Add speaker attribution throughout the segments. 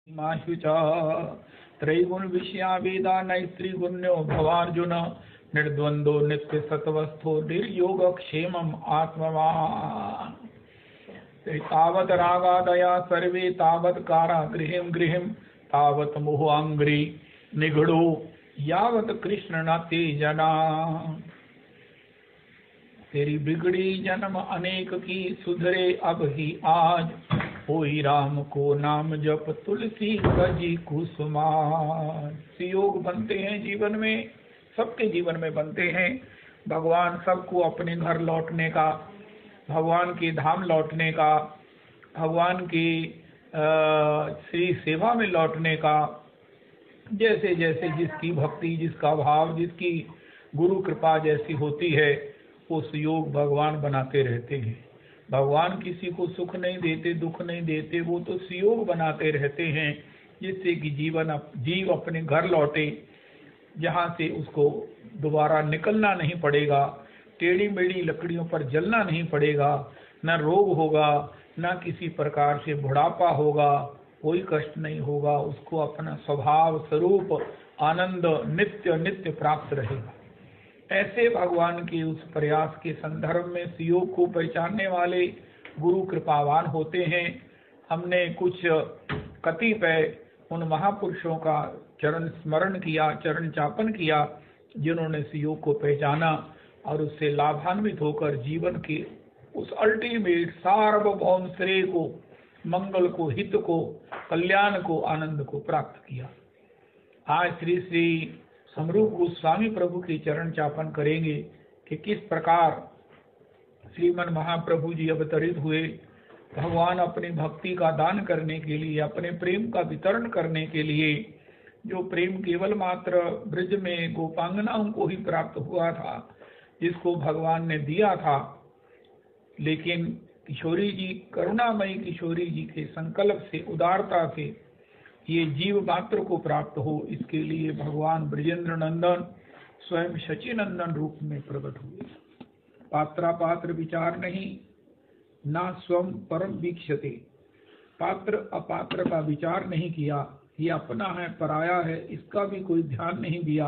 Speaker 1: माशुचा त्रैगुण विषया वेदा नैस्त्रिगुण्यो भवार्जुन निर्द्वंदो नित्य सत्वस्थो निर्योग क्षेमम आत्मवान् तावत् रागादया सर्वे तावत् कारागृहिं गृहिं तावत् मोहांग्रि निगड़ो यावत् कृष्ण न ते जना। तेरी बिगड़ी जन्म अनेक की सुधरे अब ही आज, होई राम को नाम जप तुलसी गजी कुसुमार। योग बनते हैं जीवन में, सबके जीवन में बनते हैं। भगवान सबको अपने घर लौटने का, भगवान के धाम लौटने का, भगवान की श्री सेवा में लौटने का, जैसे जैसे जिसकी भक्ति, जिसका भाव, जिसकी गुरु कृपा जैसी होती है, उस योग भगवान बनाते रहते हैं। भगवान किसी को सुख नहीं देते, दुख नहीं देते, वो तो सुयोग बनाते रहते हैं, जिससे कि जीव अपने घर लौटे, जहाँ से उसको दोबारा निकलना नहीं पड़ेगा, टेढ़ी मेढ़ी लकड़ियों पर जलना नहीं पड़ेगा, न रोग होगा, न किसी प्रकार से बुढ़ापा होगा, कोई कष्ट नहीं होगा, उसको अपना स्वभाव स्वरूप आनंद नित्य नित्य प्राप्त रहेगा। ऐसे भगवान के उस प्रयास के संदर्भ में योग को पहचानने वाले गुरु कृपावान होते हैं। हमने कुछ कतिपय उन महापुरुषों का चरण स्मरण किया, चरण चापन किया, जिन्होंने योग को पहचाना और उससे लाभान्वित होकर जीवन के उस अल्टीमेट सार्वभौम श्रेय को, मंगल को, हित को, कल्याण को, आनंद को प्राप्त किया। आज श्री श्री समरूप गोस्वामी प्रभु के चरण चापन करेंगे कि किस प्रकार श्रीमन महाप्रभु जी अवतरित हुए। भगवान अपनी भक्ति का दान करने के लिए, अपने प्रेम का वितरण करने के लिए, जो प्रेम केवल मात्र ब्रज में गोपांगनाओं को ही प्राप्त हुआ था, जिसको भगवान ने दिया था, लेकिन किशोरी जी, करुणामयी किशोरी जी के संकल्प से, उदारता से ये जीव मात्र को प्राप्त हो, इसके लिए भगवान ब्रजेंद्र नंदन स्वयं शची नंदन रूप में प्रकट हुए। पात्रा पात्र विचार नहीं, ना स्वयं परम वीक्षते। पात्र अपात्र का विचार नहीं किया, ये अपना है पराया है, इसका भी कोई ध्यान नहीं दिया।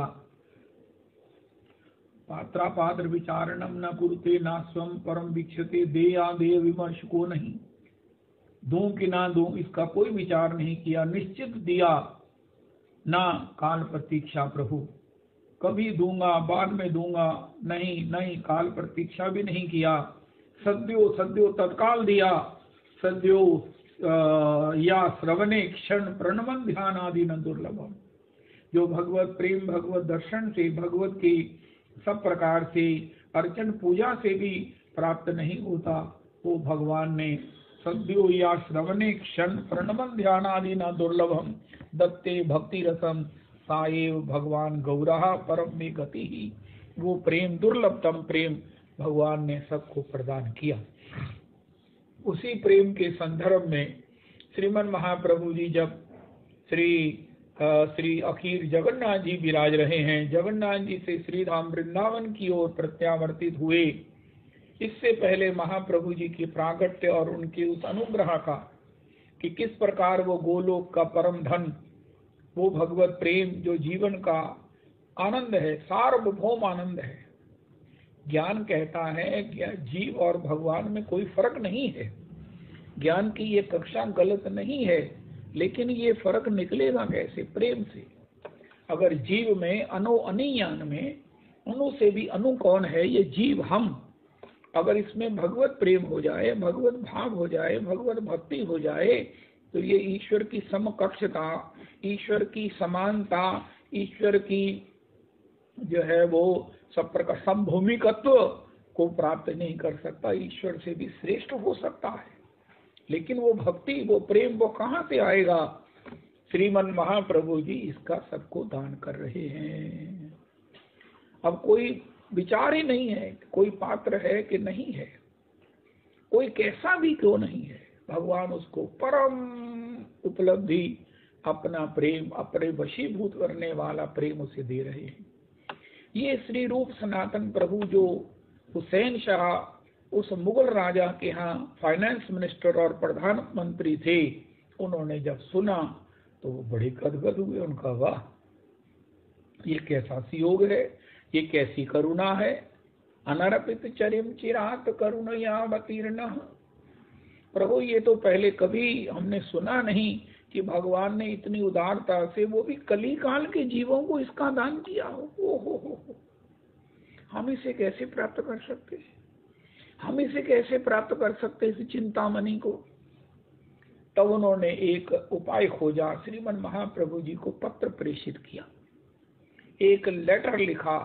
Speaker 1: पात्रा पात्र विचारणम न कुरुते ना स्वयं परम वीक्षते। देया देय विमर्श को नहीं, दूं कि ना दूं इसका कोई विचार नहीं किया। निश्चित दिया ना काल प्रतीक्षा प्रभु, कभी दूंगा बाद में दूंगा, नहीं काल प्रतीक्षा भी नहीं किया। सद्यो सद्यो तत्काल दिया, सद्यो या श्रवणे क्षण प्रणमन ध्यान आदि न दुर्लभम। जो भगवत प्रेम, भगवत दर्शन से, भगवत की सब प्रकार से अर्चन पूजा से भी प्राप्त नहीं होता, वो भगवान ने सद्यो या श्रवणे क्षण प्रणमन ध्यान आदि न दुर्लभम दत्ते भक्ति रसम साएव भगवान गौरहा परम में गति ही। वो प्रेम, दुर्लभतम प्रेम भगवान ने सबको प्रदान किया। उसी प्रेम के संदर्भ में श्रीमन महाप्रभु जी जब श्री अखीर जगन्नाथ जी विराज रहे हैं, जगन्नाथ जी से श्रीधाम वृंदावन की ओर प्रत्यावर्तित हुए, इससे पहले महाप्रभु जी के प्रागट्य और उनके उस अनुग्रह का, कि किस प्रकार वो गोलोक का परम धन, वो भगवत प्रेम जो जीवन का आनंद है, सार्वभौम आनंद है। ज्ञान कहता है कि जीव और भगवान में कोई फर्क नहीं है, ज्ञान की ये कक्षा गलत नहीं है, लेकिन ये फर्क निकलेगा कैसे? प्रेम से। अगर जीव में अनु अनियान में, अनु से भी अनु कौन है? ये जीव, हम। अगर इसमें भगवत प्रेम हो जाए, भगवत भाव हो जाए, भगवत भक्ति हो जाए, तो ये ईश्वर की समकक्षता, ईश्वर की समानता, ईश्वर की जो है वो सब प्रकार समभूमिकत्व को प्राप्त नहीं कर सकता, ईश्वर से भी श्रेष्ठ हो सकता है। लेकिन वो भक्ति, वो प्रेम, वो कहाँ से आएगा? श्रीमन महाप्रभु जी इसका सबको दान कर रहे हैं। अब कोई विचार ही नहीं है कोई पात्र है कि नहीं है, कोई कैसा भी क्यों नहीं है, भगवान उसको परम उपलब्धि, अपना प्रेम, अपने वशीभूत करने वाला प्रेम उसे दे रहे हैं। ये श्री रूप सनातन प्रभु जो हुसैन शाह, उस मुगल राजा के यहाँ फाइनेंस मिनिस्टर और प्रधानमंत्री थे, उन्होंने जब सुना तो वो बड़े गदगद हुए। उनका वाह, ये कैसा संयोग है, ये कैसी करुणा है। अनर्पित चरिम चिरात करुणयावतीर्णः। प्रभु ये तो पहले कभी हमने सुना नहीं कि भगवान ने इतनी उदारता से, वो भी कली काल के जीवों को, इसका दान किया हो। हो। हम इसे कैसे प्राप्त कर सकते हैं, हम इसे कैसे प्राप्त कर सकते इस चिंतामणि को। तब उन्होंने एक उपाय खोजा, श्रीमन महाप्रभु जी को पत्र प्रेषित किया, एक लेटर लिखा,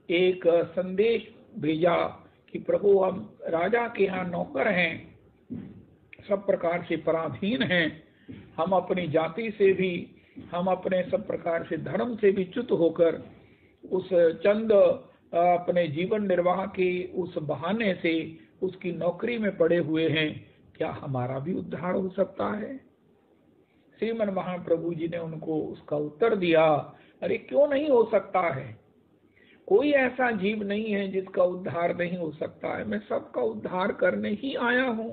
Speaker 1: एक संदेश भेजा कि प्रभु हम राजा के यहाँ नौकर हैं, सब प्रकार से पराधीन हैं, हम अपनी जाति से भी, हम अपने सब प्रकार से धर्म से भी च्युत होकर उस चंद अपने जीवन निर्वाह के उस बहाने से उसकी नौकरी में पड़े हुए हैं, क्या हमारा भी उद्धार हो सकता है। श्रीमन महाप्रभु जी ने उनको उसका उत्तर दिया, अरे क्यों नहीं हो सकता है, कोई ऐसा जीव नहीं है जिसका उद्धार नहीं हो सकता है, मैं सबका उद्धार करने ही आया हूं।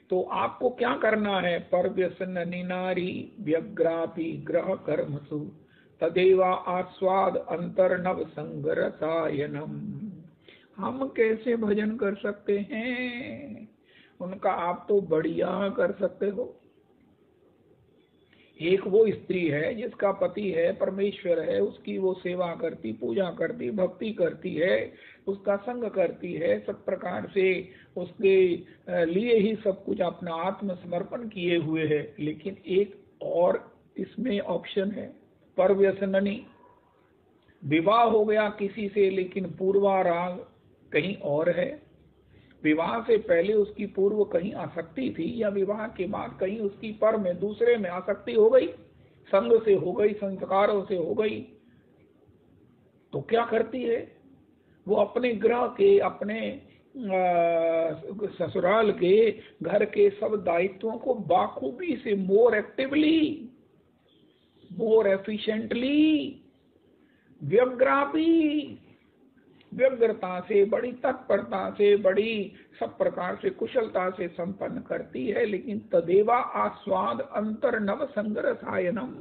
Speaker 1: तो आपको क्या करना है, पर व्यसननि नारी व्यग्रापि ग्रह कर्मसु तदेवा आस्वाद अंतर्नव संगरसायनम। हम कैसे भजन कर सकते हैं उनका, आप तो बढ़िया कर सकते हो। एक वो स्त्री है जिसका पति है परमेश्वर है, उसकी वो सेवा करती, पूजा करती, भक्ति करती है, उसका संग करती है, सब प्रकार से उसके लिए ही सब कुछ अपना आत्मसमर्पण किए हुए है। लेकिन एक और इसमें ऑप्शन है, परव्यसननी, विवाह हो गया किसी से लेकिन पूर्वाराग कहीं और है, विवाह से पहले उसकी पूर्व कहीं आसक्ति थी, या विवाह के बाद कहीं उसकी पर में दूसरे में आसक्ति हो गई, संग से हो गई, संस्कारों से हो गई। तो क्या करती है वो, अपने गृह के, अपने ससुराल के, घर के सब दायित्वों को बाखूबी से, मोर एक्टिवली, मोर एफिशिएंटली, व्यग्रापी, व्यग्रता से, बड़ी तत्परता से, बड़ी सब प्रकार से कुशलता से संपन्न करती है। लेकिन तदेवा आस्वाद अंतर नव संगरसायनम,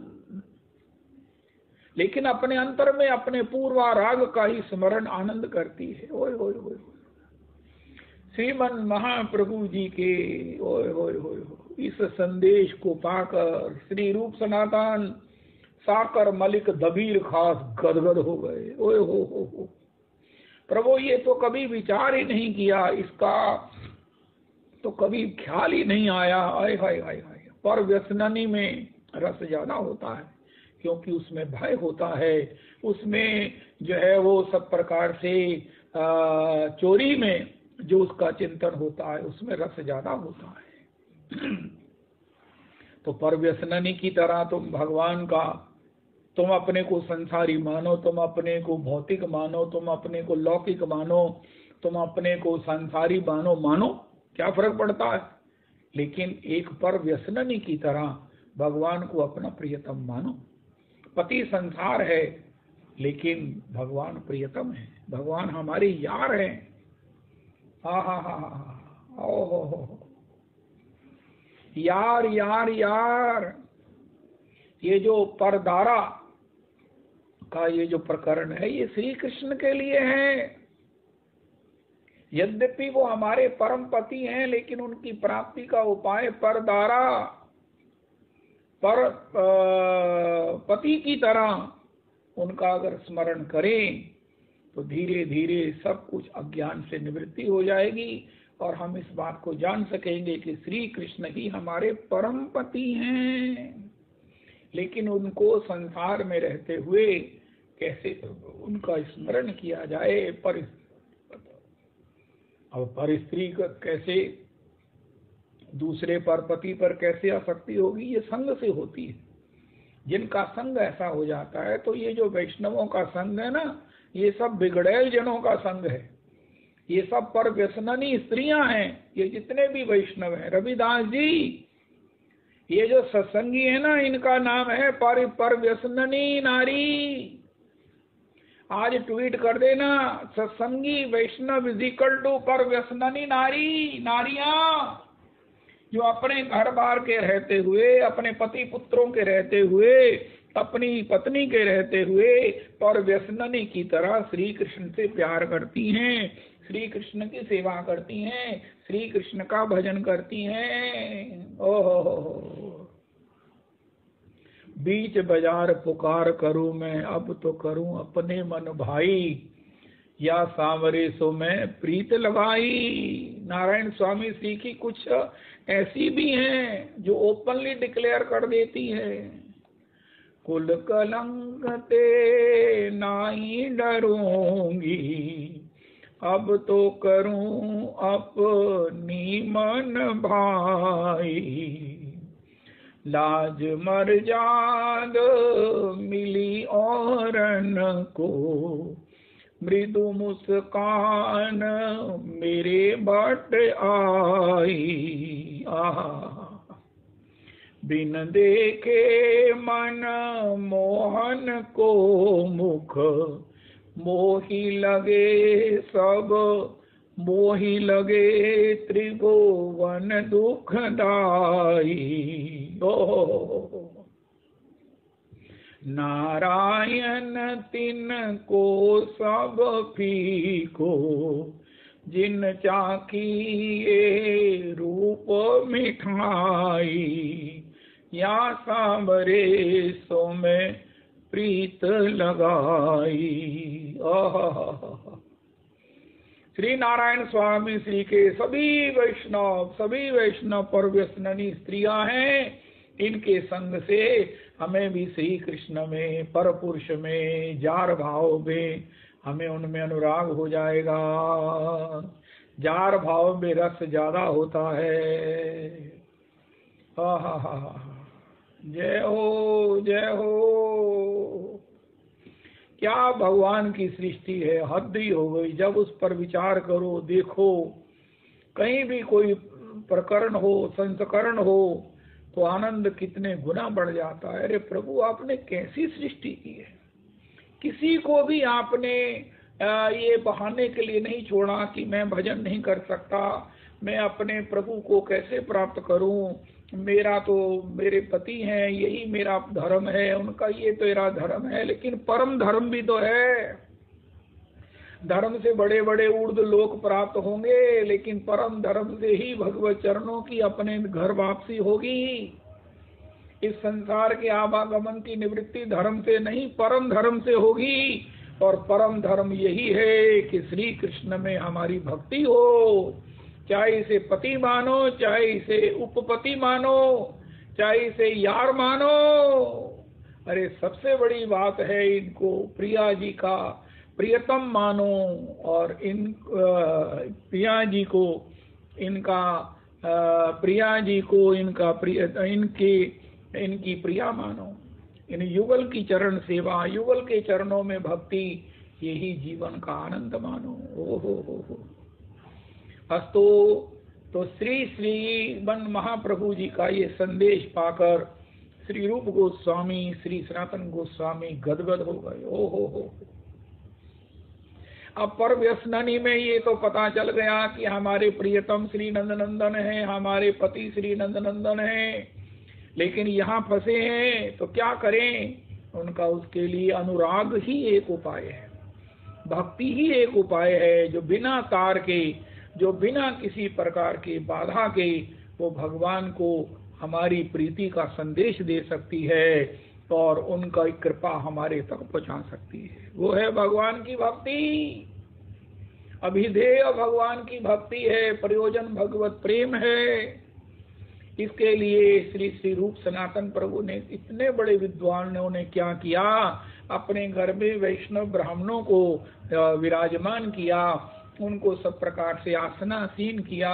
Speaker 1: लेकिन अपने अंतर में अपने पूर्वाराग का ही स्मरण आनंद करती है। ओए होए होए, श्रीमन महाप्रभु जी के ओए होए होए इस संदेश को पाकर श्री रूप सनातन साकर मलिक दबीर खास गदगद हो गए। ओए हो, प्रभु ये तो कभी विचार ही नहीं किया, इसका तो कभी ख्याल ही नहीं आया। आय हाय हाय हाय, पर व्यसननी में रस ज्यादा होता है, क्योंकि उसमें भय होता है, उसमें जो है वो सब प्रकार से चोरी में जो उसका चिंतन होता है उसमें रस ज्यादा होता है। तो पर व्यसननी की तरह तुम भगवान का, तुम अपने को संसारी मानो, तुम अपने को भौतिक मानो, तुम अपने को लौकिक मानो, तुम अपने को संसारी मानो, क्या फर्क पड़ता है। लेकिन एक पर व्यसननी की तरह भगवान को अपना प्रियतम मानो। पति संसार है लेकिन भगवान प्रियतम है, भगवान हमारे यार हैं। हा हा हा हा, ओहो, यार यार यार। ये जो परदारा का ये जो प्रकरण है ये श्री कृष्ण के लिए है। यद्यपि वो हमारे परम पति हैं, लेकिन उनकी प्राप्ति का उपाय परदारा, पर पति की तरह उनका अगर स्मरण करें तो धीरे धीरे सब कुछ अज्ञान से निवृत्ति हो जाएगी और हम इस बात को जान सकेंगे कि श्री कृष्ण ही हमारे परम पति हैं। लेकिन उनको संसार में रहते हुए कैसे उनका स्मरण किया जाए, पर स्त्री का कैसे, दूसरे पर पति पर कैसे आसक्ति होगी, ये संग से होती है। जिनका संग ऐसा हो जाता है, तो ये जो वैष्णवों का संग है ना, ये सब बिगड़ैल जनों का संग है, ये सब पर व्यसननी स्त्रियां हैं। ये जितने भी वैष्णव हैं, रविदास जी, ये जो सत्संगी है ना, इनका नाम है पर व्यसननी नारी। आज ट्वीट कर देना, सत्संगी वैष्णव इज इक्वल टू पर व्यसननी नारी, नारियां। जो अपने घर बार के रहते हुए, अपने पति पुत्रों के रहते हुए, अपनी पत्नी के रहते हुए पर व्यसनी की तरह श्री कृष्ण से प्यार करती हैं, श्री कृष्ण की सेवा करती हैं, श्री कृष्ण का भजन करती हैं। ओहो, बीच बाजार पुकार करूं मैं, अब तो करूं अपने मन भाई, या सांवरे सो मैं प्रीत लगाई। नारायण स्वामी श्री की कुछ ऐसी भी हैं जो ओपनली डिक्लेयर कर देती है, कुल कलंक ते नाई डरूंगी, अब तो करूं अपनी मन भाई, लाज मर्याद मिली औरन को, मृदु मुस्कान मेरे बट आई। बिन देखे मन मोहन को मुख, मोही लगे सब मोही लगे त्रिभुवन दुखदाई। नारायण तिन को सब फीको, जिन चाखिए रूप मिठाई, या सांवरे सो में प्रीत लगाई। श्री नारायण स्वामी श्री के सभी वैष्णव पर व्यसनी स्त्रियां हैं। इनके संग से हमें भी श्री कृष्ण में, पर पुरुष में, जार भाव में, हमें उनमें अनुराग हो जाएगा। जार भाव में रस ज्यादा होता है। जय हो, जय हो। क्या भगवान की सृष्टि है, हद ही हो गई। जब उस पर विचार करो, देखो, कहीं भी कोई प्रकरण हो, संस्करण हो, तो आनंद कितने गुना बढ़ जाता है। अरे प्रभु, आपने कैसी सृष्टि की है। किसी को भी आपने ये बहाने के लिए नहीं छोड़ा कि मैं भजन नहीं कर सकता, मैं अपने प्रभु को कैसे प्राप्त करूं, मेरा तो मेरे पति हैं, यही मेरा धर्म है, उनका ये तो मेरा धर्म है। लेकिन परम धर्म भी तो है। धर्म से बड़े बड़े ऊर्ध्व लोक प्राप्त होंगे, लेकिन परम धर्म से ही भगवत चरणों की अपने घर वापसी होगी। इस संसार के आवागमन की निवृत्ति धर्म से नहीं, परम धर्म से होगी। और परम धर्म यही है कि श्री कृष्ण में हमारी भक्ति हो। चाहे इसे पति मानो, चाहे इसे उपपति मानो, चाहे इसे यार मानो। अरे सबसे बड़ी बात है, इनको प्रिया जी का प्रियतम मानो, और इन प्रिया जी को इनका प्रिया जी को इनका प्रिय इनकी प्रिया मानो। इन युगल की चरण सेवा, युगल के चरणों में भक्ति, यही जीवन का आनंद मानो। हो। अस्तु। तो श्रीमन महाप्रभु जी का ये संदेश पाकर श्री रूप गोस्वामी, श्री सनातन गोस्वामी गदगद हो गए। हो। अब पर व्यसनी में ये तो पता चल गया कि हमारे प्रियतम श्री नंदनंदन है, हमारे पति श्री नंदनंदन है, लेकिन यहाँ फंसे हैं तो क्या करें। उनका उसके लिए अनुराग ही एक उपाय है, भक्ति ही एक उपाय है, जो बिना तार के, जो बिना किसी प्रकार के बाधा के वो भगवान को हमारी प्रीति का संदेश दे सकती है और उनका कृपा हमारे तक पहुंचा सकती है। वो है भगवान की भक्ति। अभिधेय भगवान की भक्ति है, प्रयोजन भगवत प्रेम है। इसके लिए श्री श्री रूप सनातन प्रभु ने, इतने बड़े विद्वानों ने क्या किया, अपने घर में वैष्णव ब्राह्मणों को विराजमान किया, उनको सब प्रकार से आसनासीन किया,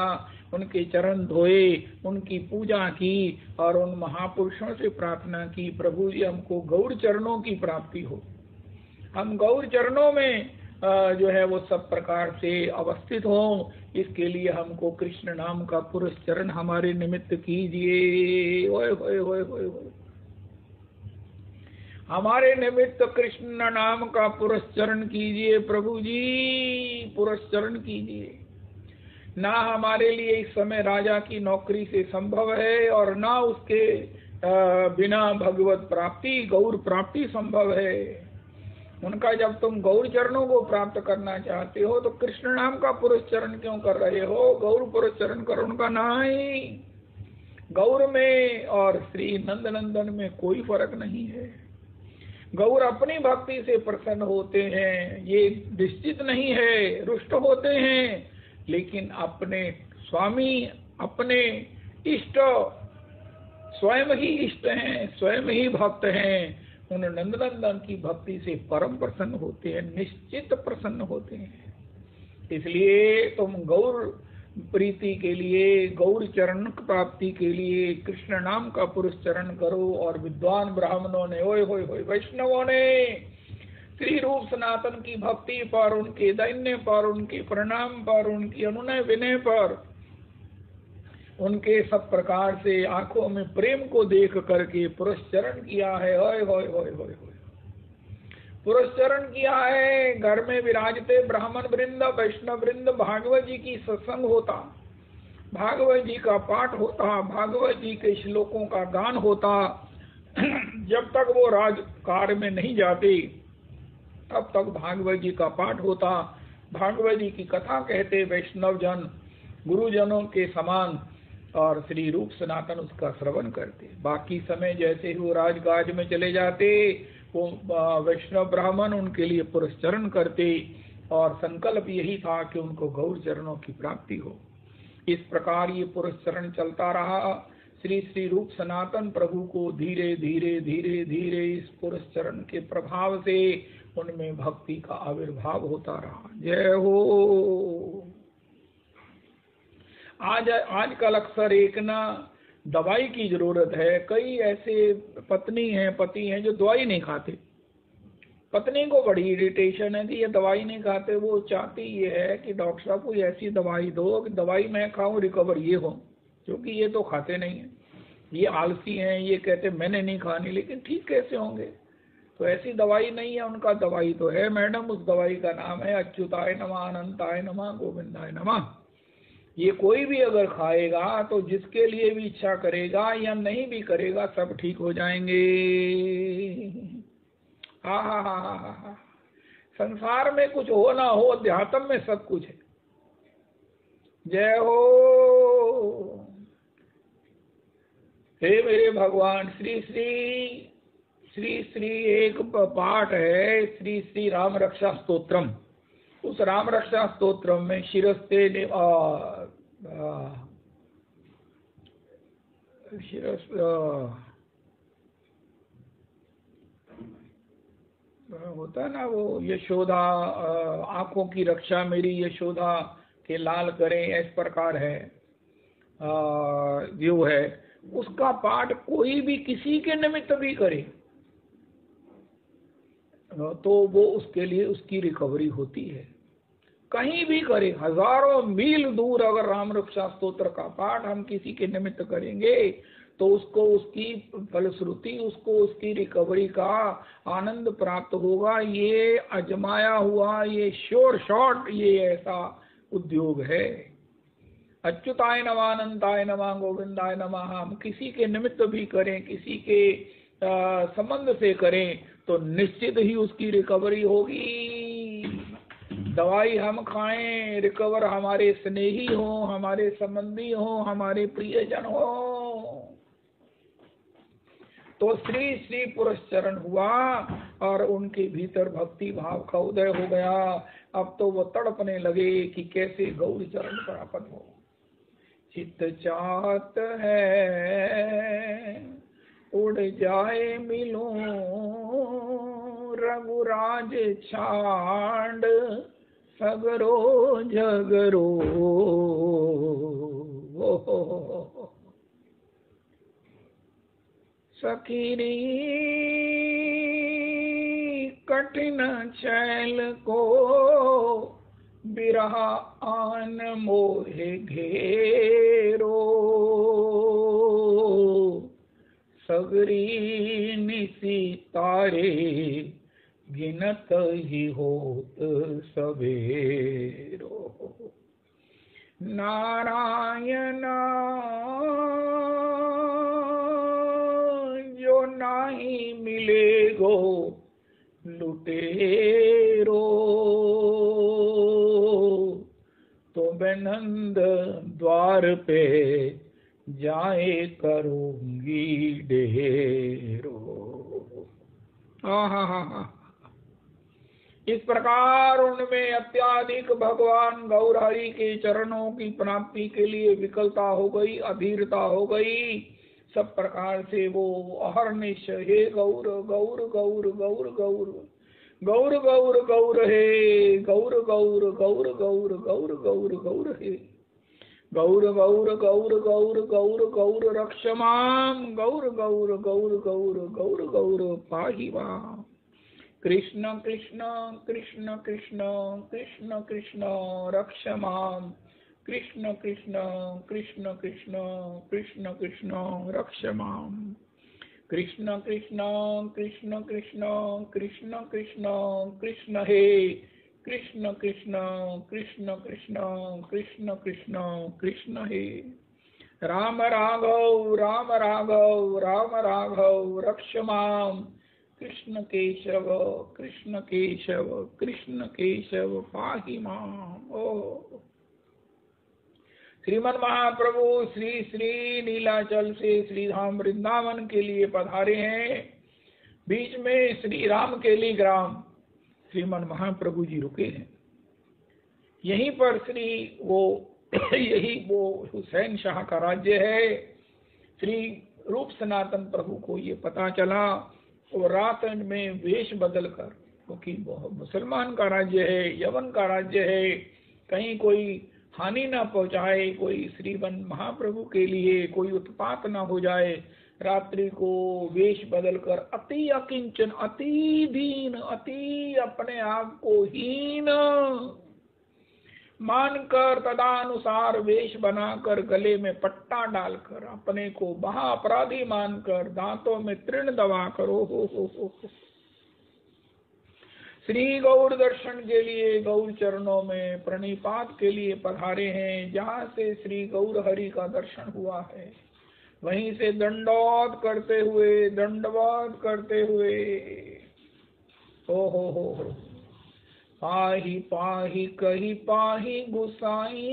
Speaker 1: उनके चरण धोए, उनकी पूजा की और उन महापुरुषों से प्रार्थना की, प्रभु जी हमको गौर चरणों की प्राप्ति हो, हम गौर चरणों में जो है वो सब प्रकार से अवस्थित हो। इसके लिए हमको कृष्ण नाम का पुरुष चरण हमारे निमित्त कीजिए। ओए हमारे निमित्त कृष्ण नाम का पुरुष चरण कीजिए प्रभु जी, पुरुष चरण कीजिए। ना हमारे लिए इस समय राजा की नौकरी से संभव है, और ना उसके बिना भगवत प्राप्ति गौर प्राप्ति संभव है। उनका जब तुम गौर चरणों को प्राप्त करना चाहते हो तो कृष्ण नाम का पुरुष चरण क्यों कर रहे हो? गौर पुरुष चरण करो, उनका नहीं। गौर में और श्री नंदनंदन में कोई फर्क नहीं है। गौर अपनी भक्ति से प्रसन्न होते हैं, ये निश्चित नहीं है, रुष्ट होते हैं, लेकिन अपने स्वामी, अपने इष्ट, स्वयं ही इष्ट हैं, स्वयं ही भक्त हैं, उन नंदनंदन की भक्ति से परम प्रसन्न होते हैं, निश्चित प्रसन्न होते हैं। इसलिए तुम गौर प्रीति के लिए, गौर चरण प्राप्ति के लिए कृष्ण नाम का पुरुष चरण करो। और विद्वान ब्राह्मणों ने, ओए होए होए, वैष्णवों ने श्री रूप सनातन की भक्ति पर, उनके दैन्य पर, उनके प्रणाम पर, उनकी अनुनय विनय पर, उनके सब प्रकार से आंखों में प्रेम को देख करके पुरुष चरण किया है। ओए होए होए होए, पुरुष चरण किया है। घर में विराजते ब्राह्मण वृंद, वैष्णव वृंद, भागवत जी की सत्संग होता, भागवत जी का पाठ होता, भागवत जी के श्लोकों का गान होता। जब तक वो राजकार्य में नहीं जाते तब तक भागवत जी का पाठ होता, भागवत जी की कथा कहते वैष्णव जन गुरुजनों के समान, और श्री रूप सनातन उसका श्रवण करते। बाकी समय जैसे ही वो राजकाज में चले जाते, वो वैष्णव ब्राह्मण उनके लिए पुरुष चरण करते, और संकल्प यही था कि उनको गौर चरणों की प्राप्ति हो। इस प्रकार ये पुरुष चरण चलता रहा। श्री श्री रूप सनातन प्रभु को धीरे धीरे धीरे धीरे इस पुरुष चरण के प्रभाव से उनमें भक्ति का आविर्भाव होता रहा। जय हो। आजकल अक्सर एक ना दवाई की जरूरत है। कई ऐसे पत्नी हैं, पति हैं जो दवाई नहीं खाते। पत्नी को बड़ी इरिटेशन है कि ये दवाई नहीं खाते। वो चाहती ये है कि डॉक्टर साहब कोई ऐसी दवाई दो कि दवाई मैं खाऊं, रिकवर ये हो, क्योंकि ये तो खाते नहीं है, ये आलसी हैं, ये कहते मैंने नहीं खानी, लेकिन ठीक कैसे होंगे? तो ऐसी दवाई नहीं है उनका। दवाई तो है मैडम, उस दवाई का नाम है अच्युताय नमः, अनंताय नमः, गोविंदाय नमः। ये कोई भी अगर खाएगा तो जिसके लिए भी इच्छा करेगा या नहीं भी करेगा सब ठीक हो जाएंगे। हा हा हा हा हा। संसार में कुछ हो ना हो, अध्यात्म में सब कुछ है। जय हो। हे मेरे भगवान, श्री श्री श्री श्री एक पाठ है, श्री श्री राम रक्षा स्तोत्रम। उस राम रक्षा स्तोत्रम में शिरस्ते होता है ना वो, यशोदा आंखों की रक्षा मेरी यशोदा के लाल करें, इस प्रकार है जो है। उसका पाठ कोई भी किसी के निमित्त भी करे तो वो उसके लिए उसकी रिकवरी होती है। कहीं भी करे, हजारों मील दूर अगर राम रक्षा स्तोत्र का पाठ हम किसी के निमित्त करेंगे तो उसको उसकी फलश्रुति, उसको उसकी रिकवरी का आनंद प्राप्त होगा। ये अजमाया हुआ, ये श्योर शॉट, ये ऐसा उद्योग है। अच्युताय नमः, अनंताय नमः, गोविंदाय नमः हम किसी के निमित्त भी करें, किसी के संबंध से करें तो निश्चित ही उसकी रिकवरी होगी। दवाई हम खाएं, रिकवर हमारे स्नेही हो, हमारे संबंधी हो, हमारे प्रियजन हो। तो श्री श्री पुरुष चरण हुआ और उनके भीतर भक्ति भाव का उदय हो गया। अब तो वो तड़पने लगे कि कैसे गौर चरण प्राप्त हो। चित्त चाहत है उड़ जाए मिलूं रघुराज छांड, सगरो जगरो सखीरी कठिन छैल को बिरहा आन मोहे घेरो, सगरी निसी तारे गिनत ही होत सवेरो। नारायण जो नाही मिले गो लुटेरो, तो मैं नंद द्वार पे जाए करूंगी डेरो। इस प्रकार उनमें अत्याधिक भगवान गौर हरि के चरणों की प्राप्ति के लिए विकलता हो गई, अधीरता हो गई। सब प्रकार से वो अहर्निश हे गौर गौर गौर गौर गौर गौर गौर गौर हे गौर गौर गौर गौर गौर गौर गौर हे गौर गौर गौर गौर गौर गौर रक्ष माम गौर गौर गौर गौर गौर गौर पाहि माम। कृष्ण कृष्ण कृष्ण कृष्ण कृष्ण कृष्ण रक्ष माम। कृष्ण कृष्ण कृष्ण कृष्ण कृष्ण कृष्ण रक्ष माम। कृष्ण कृष्ण कृष्ण कृष्ण कृष्ण कृष्ण कृष्ण हे कृष्ण कृष्ण कृष्ण कृष्ण कृष्ण कृष्ण कृष्ण हे। राम राघव राम राघव राम राघव रक्ष माम। कृष्ण केशव कृष्ण केशव कृष्ण केशव पाहि माम। ओ श्रीमन महाप्रभु श्री श्री नीलाचल से श्री धाम वृंदावन के लिए पधारे हैं। बीच में श्री राम केली ग्राम श्रीमन महाप्रभु जी रुके हैं। यहीं पर यही वो हुसैन शाह का राज्य है। श्री रूप सनातन प्रभु को ये पता चला और रात में वेश बदल कर, क्योंकि मुसलमान का राज्य है, यवन का राज्य है, कहीं कोई हानि ना पहुंचाए, कोई श्रीमन महाप्रभु के लिए कोई उत्पात ना हो जाए, रात्रि को वेश बदलकर अति अकिंचन, अति दीन, अति अपने आप को हीन मानकर तदानुसार वेश बनाकर गले में पट्टा डालकर अपने को महा अपराधी मानकर दांतों में तृण दबा करो हो श्री गौर दर्शन के लिए गौर चरणों में प्रणिपात के लिए पधारे हैं। जहाँ से श्री गौर हरि का दर्शन हुआ है वहीं से दंडवत करते हुए हो पाही पाही कही पाही गुसाई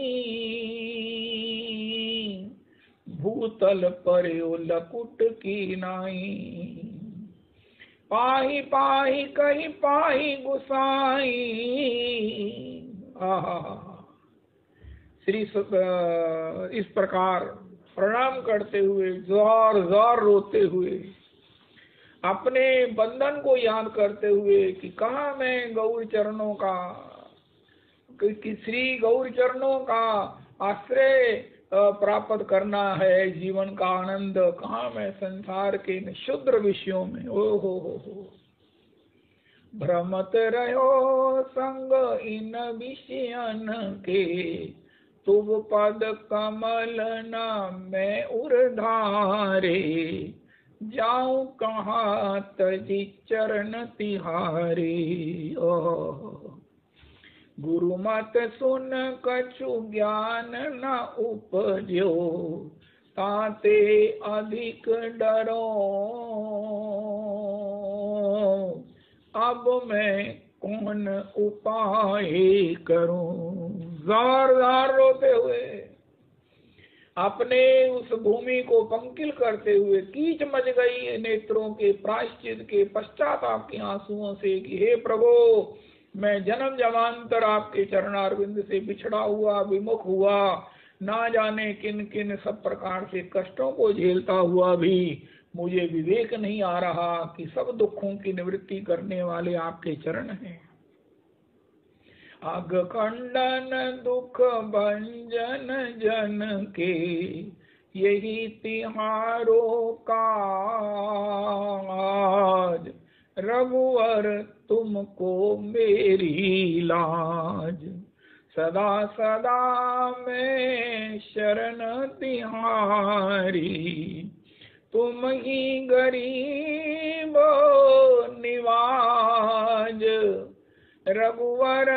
Speaker 1: भूतल पर्यो लकुट की नाई। पाही पाही कही पाही गुसाई। श्री इस प्रकार प्रणाम करते हुए जोर जोर रोते हुए अपने बंधन को याद करते हुए कि कहाँ मैं गौर चरणों का कि श्री गौर चरणों का आश्रय प्राप्त करना है, जीवन का आनंद कहाँ मैं संसार के शुद्र विषयों में हो भ्रमत रहो संग इन विषयन के तुब पद कमल न मैं उर्धारे जाऊं कहाँ तजी चरण तिहारे। गुरु मत सुन कछु ज्ञान न उपजो ताते अधिक डरो अब मैं कौन उपाय करूं। जार जार रोते हुए अपने उस भूमि को पंकिल करते हुए कीच मच गई नेत्रों के प्रायश्चित के पश्चात आपके आंसुओं से कि हे प्रभु मैं जन्म जन्मांतर आपके चरणारविंद से बिछड़ा हुआ विमुख हुआ, ना जाने किन किन सब प्रकार से कष्टों को झेलता हुआ भी मुझे विवेक नहीं आ रहा कि सब दुखों की निवृत्ति करने वाले आपके चरण हैं। अग खंडन दुख भंजन जन के यही तिहारो काज रघुवर तुमको मेरी लाज। सदा सदा मैं शरण तिहारी तुम ही गरीब निवाज। रघुवर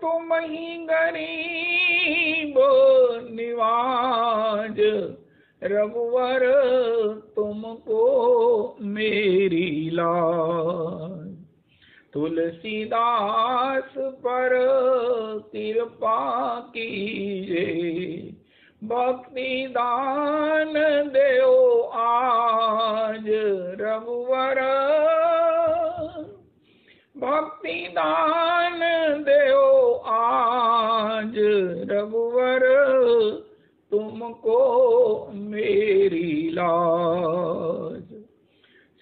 Speaker 1: तुम ही गरीब गरीब निवाज रघुवर तुमको मेरी लाज। तुलसीदास पर कृपा कीजे भक्ति दान देओ आज रघुवर। भक्ति दान देओ आज रघुवर तुमको मेरी लाज।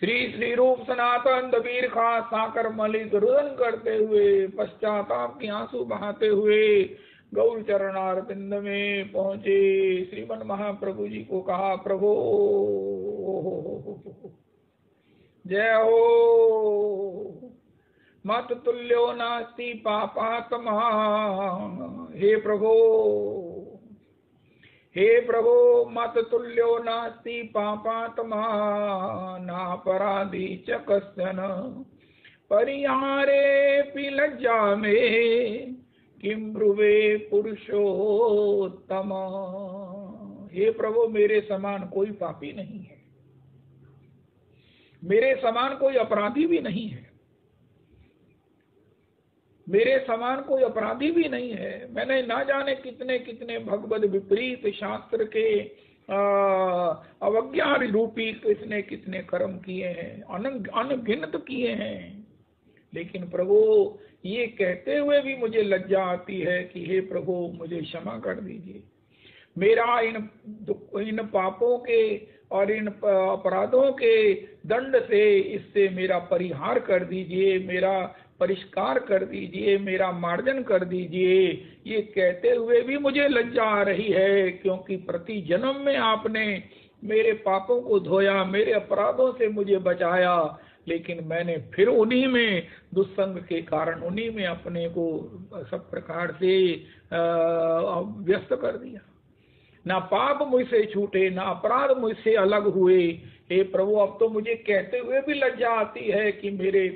Speaker 1: श्री श्री रूप सनातन दबीर खास साकर मलिक रुदन करते हुए पश्चाताप की आंसू बहाते हुए गौर चरणारविंद में पहुंचे। श्रीमन महाप्रभु जी को कहा, प्रभु जय हो। मत तुल्यो नास्ति पापात्मा। हे प्रभु, हे प्रभो मत तुल्यो नास्ति पापात्मा नापराधी च कश्चन परिहारेऽपि लज्जा मे किं ब्रुवे पुरुषोत्तम। हे प्रभु, मेरे समान कोई पापी नहीं है, मेरे समान कोई अपराधी भी नहीं है, मेरे समान कोई अपराधी भी नहीं है। मैंने ना जाने कितने कितने भगवद विपरीत शास्त्र के अवज्ञा रूपी कितने कितने कर्म किए हैं, अनगिनत किए हैं, लेकिन प्रभु ये कहते हुए भी मुझे लज्जा आती है कि हे प्रभु मुझे क्षमा कर दीजिए। मेरा इन पापों के और इन अपराधों के दंड से इससे मेरा परिहार कर दीजिए, मेरा परिष्कार कर दीजिए, मेरा मार्जन कर दीजिए। ये कहते हुए भी मुझे लज्जा आ रही है, क्योंकि प्रति जन्म में आपने मेरे पापों को धोया, मेरे अपराधों से मुझे बचाया, लेकिन मैंने फिर उन्हीं में दुस्संग के कारण उन्हीं में अपने को सब प्रकार से व्यस्त कर दिया। ना पाप मुझसे छूटे, ना अपराध मुझसे अलग हुए। हे प्रभु, अब तो मुझे कहते हुए भी लज्जा आती है कि मेरे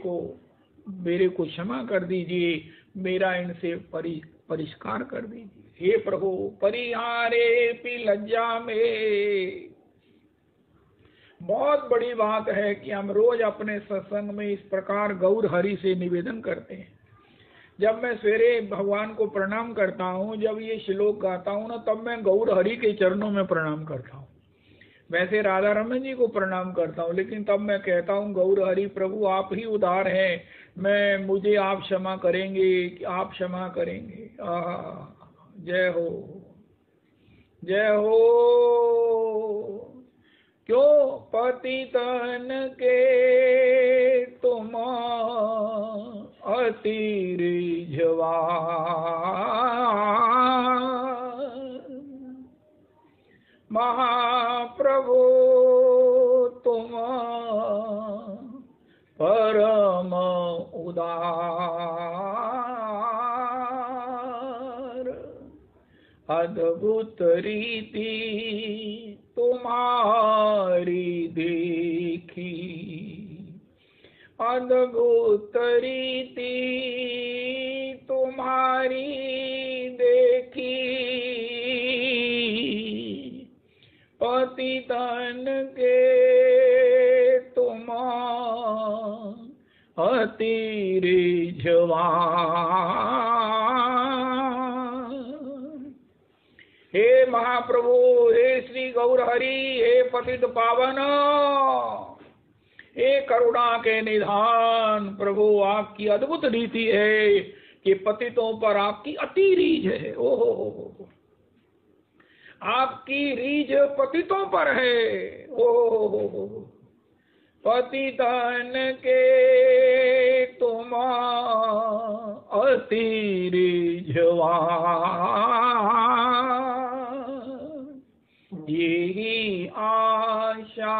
Speaker 1: को क्षमा कर दीजिए, मेरा इनसे परिष्कार कर दीजिए। हे प्रभु, परिहारेऽपि लज्जा में। बहुत बड़ी बात है कि हम रोज अपने सत्संग में इस प्रकार गौर हरि से निवेदन करते हैं। जब मैं सवेरे भगवान को प्रणाम करता हूँ, जब ये श्लोक गाता हूँ ना, तब मैं गौर हरि के चरणों में प्रणाम करता हूँ। वैसे राधा रमन जी को प्रणाम करता हूँ, लेकिन तब मैं कहता हूँ गौर हरि प्रभु आप ही उदार हैं, मुझे आप क्षमा करेंगे, आप क्षमा करेंगे। जय हो, जय हो। क्यों पतितन के तुम अति रिझवा, महाप्रभु तुम परम उदार, अद्भुत रीति तुम्हारी देखी, अद्भुत रीति तुम्हारी देखी, पतितन के तुम अति रिझवा। हे महाप्रभु, हे श्री गौर हरि, हे पतित पावन, हे करुणा के निधान प्रभु, आपकी अद्भुत रीति है कि पतितों पर आपकी अति रीझ है। ओहो, आपकी रीझ पतितों पर है। ओहो, पतितन के तुम अति रिझवा, यही आशा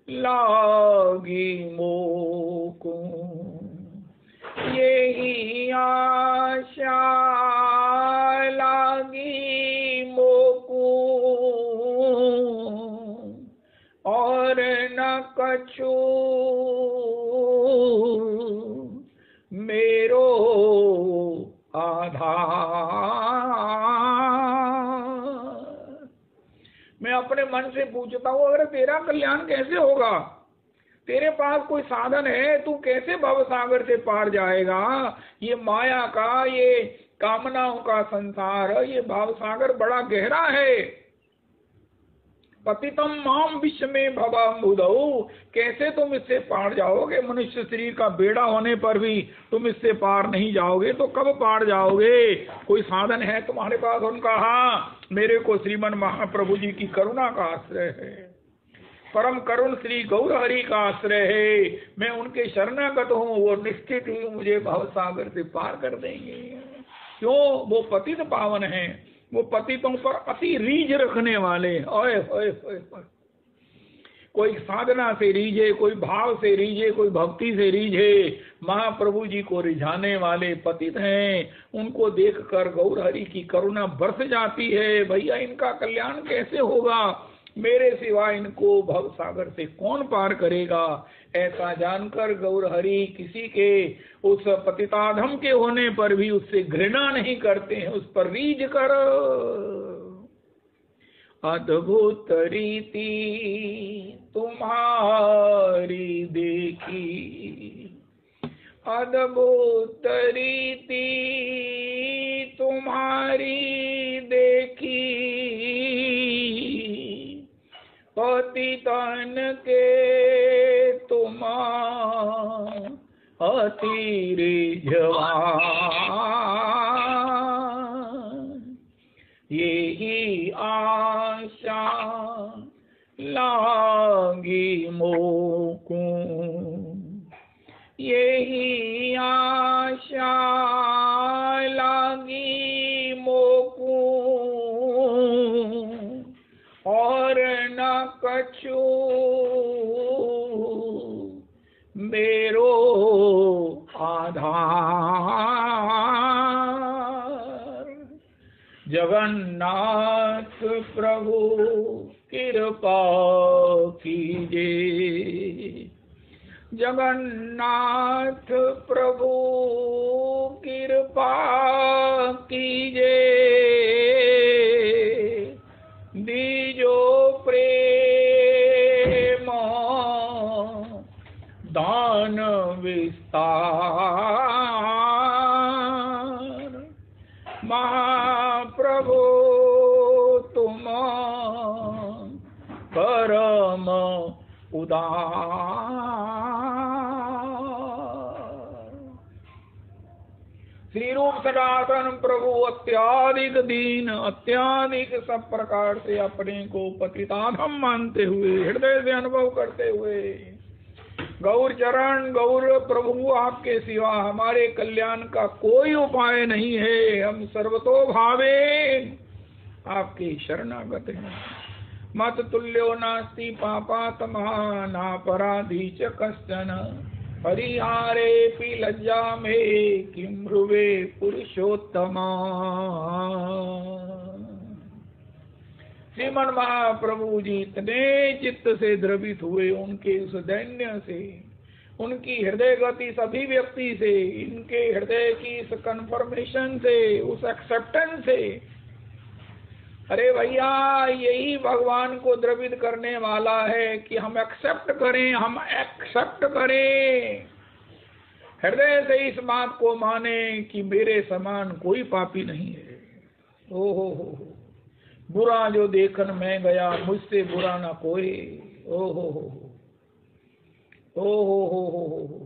Speaker 1: लागी मोको, यही आशा लागी मोको, और न कछु मेरो आधार, मैं अपने मन से पूछता हूँ, अगर तेरा कल्याण कैसे होगा? तेरे पास कोई साधन है? तू कैसे भव सागर से पार जाएगा? ये माया का, ये कामनाओं का संसार, ये भाव सागर बड़ा गहरा है। पतितम माम विश्व में भवाम्बुधौ, कैसे तुम इससे पार जाओगे? मनुष्य शरीर का बेड़ा होने पर भी तुम इससे पार नहीं जाओगे, तो कब पार जाओगे? कोई साधन है तुम्हारे पास? उनका हाँ, मेरे को श्रीमन महाप्रभु जी की करुणा का आश्रय है, परम करुण श्री गौर हरि का आश्रय है, मैं उनके शरणागत हूँ, वो निश्चित ही मुझे भव सागर से पार कर देंगे। क्यों? वो पतित पावन है, वो पतितों पर अति रीझ रखने वाले। ओए ओए ओए, कोई साधना से रीझे, कोई भाव से रीझे, कोई भक्ति से रीझे, महाप्रभु जी को रिझाने वाले पतित हैं। उनको देखकर गौर हरि की करुणा बरस जाती है। भैया इनका कल्याण कैसे होगा? मेरे सिवा इनको भव सागर से कौन पार करेगा? ऐसा जानकर गौर हरि किसी के उस पतिताधम के होने पर भी उससे घृणा नहीं करते हैं, उस पर रीझ कर अद्भुत रीति तुम्हारी देखी, अद्भुत रीति तुम्हारी देखी, पतितन के तुम अति रिझवान, यही आशा लागी मोको, यही आशा लागी मोको, और न कछु मेरो आधार, जगन्नाथ प्रभु कृपा कीजे, जगन्नाथ प्रभु कृपा कीजे, दीजो प्रेम दान विस्तार, महाप्रभु तुम परम उदार। श्री रूप सनातन प्रभु अत्याधिक दीन, अत्याधिक सब प्रकार से अपने को पतिताधम मानते हुए, हृदय से अनुभव करते हुए, गौर चरण, गौर प्रभु आपके सिवा हमारे कल्याण का कोई उपाय नहीं है, हम सर्वतो भावे आपके शरणागत हैं। मत तुल्यो नास्ति पापात्मा नापराधी च कश्चन, परिहारेऽपि लज्जा में किं ब्रुवे पुरुषोत्तमा। श्रीमन महाप्रभु जी इतने चित्त से द्रवित हुए उनके उस दैन्य से, उनकी हृदय गति सभी व्यक्ति से, इनके हृदय की इस कन्फर्मेशन से, उस एक्सेप्टेंस से। अरे भैया यही भगवान को द्रवित करने वाला है कि हम एक्सेप्ट करें, हम एक्सेप्ट करें, हृदय से इस बात को माने कि मेरे समान कोई पापी नहीं है। हो, बुरा जो देखन मैं गया, मुझसे बुरा ना कोई। हो,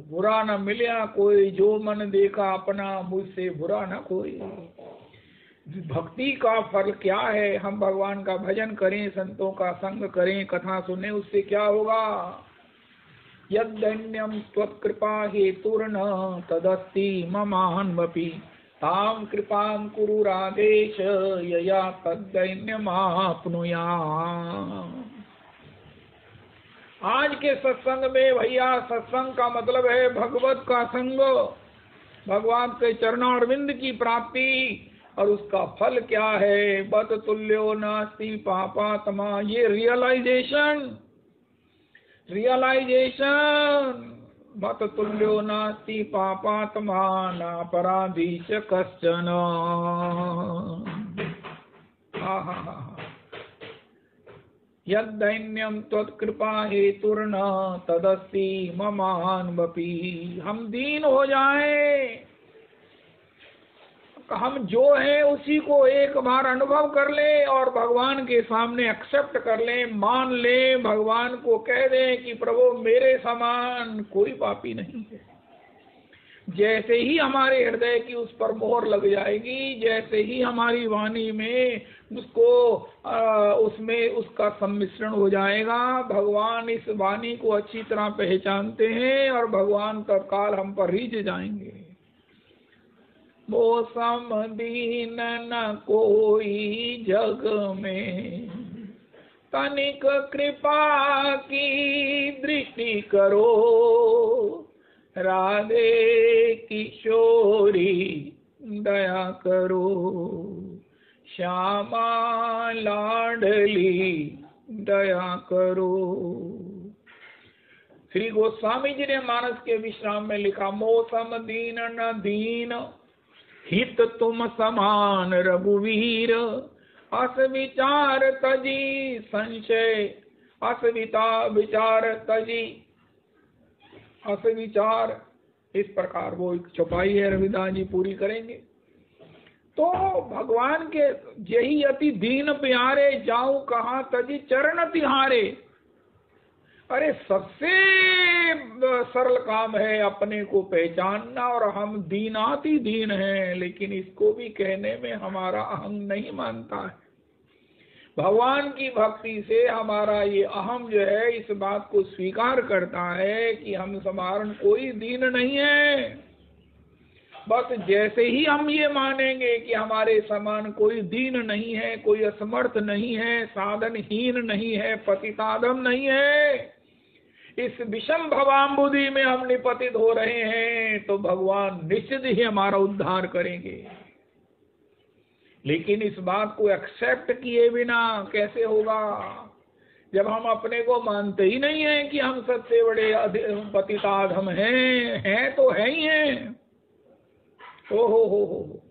Speaker 1: बुरा न मिलिया कोई, जो मन देखा अपना, मुझसे बुरा ना कोई। भक्ति का फल क्या है? हम भगवान का भजन करें, संतों का संग करें, कथा सुने, उससे क्या होगा? यद्दैन्यम त्वत्कृपा हेतुर्न तदस्ति ममान्वपि, ताम कृपाम कुरु राधेश यया तद्दैन्यमाप्नुया। आज के सत्संग में भैया, सत्संग का मतलब है भगवत का संग, भगवान के चरणारविंद की प्राप्ति। और उसका फल क्या है? बत तुल्यो नास्ति पापात्मा, ये रियलाइजेशन, बत तुल्यो नास्ति पापात्मा नापराधी च कश्चन। यद्दैन्यं त्वत्कृपा हेतुर्न तदस्ति ममान्वपि। हम दीन हो जाएं, हम जो है उसी को एक बार अनुभव कर ले और भगवान के सामने एक्सेप्ट कर ले, मान ले, भगवान को कह दे कि प्रभु मेरे समान कोई पापी नहीं है। जैसे ही हमारे हृदय की उस पर मोहर लग जाएगी, जैसे ही हमारी वाणी में उसको उसमें उसका सम्मिश्रण हो जाएगा, भगवान इस वाणी को अच्छी तरह पहचानते हैं और भगवान तत्काल हम पर रीझ जाएंगे। वो सम दीन न कोई जग में, तनिक कृपा की दृष्टि करो, राधे किशोरी दया करो, श्यामा लाडली दया करो। श्री गोस्वामी जी ने मानस के विश्राम में लिखा, मौसम दीन न दीन, हित तुम समान रघुवीर, अस विचार तजी संशय, अस विचार तजी, अस विचार। इस प्रकार वो एक चौपाई है, रविदास जी पूरी करेंगे। तो भगवान के यही अति दीन प्यारे, जाऊं कहाँ तजी चरण तिहारे। अरे सबसे सरल काम है अपने को पहचानना, और हम दीनाति दीन हैं, लेकिन इसको भी कहने में हमारा अहम नहीं मानता है। भगवान की भक्ति से हमारा ये अहम जो है इस बात को स्वीकार करता है कि हम समान कोई दीन नहीं है। बस जैसे ही हम ये मानेंगे कि हमारे समान कोई दीन नहीं है, कोई असमर्थ नहीं है, साधनहीन नहीं है, पतितादम नहीं है, इस विषम भवाम्बुधि में हम निपतित हो रहे हैं, तो भगवान निश्चित ही हमारा उद्धार करेंगे। लेकिन इस बात को एक्सेप्ट किए बिना कैसे होगा, जब हम अपने को मानते ही नहीं है कि हम सबसे बड़े पतिताधम हैं तो है ही हैं। हो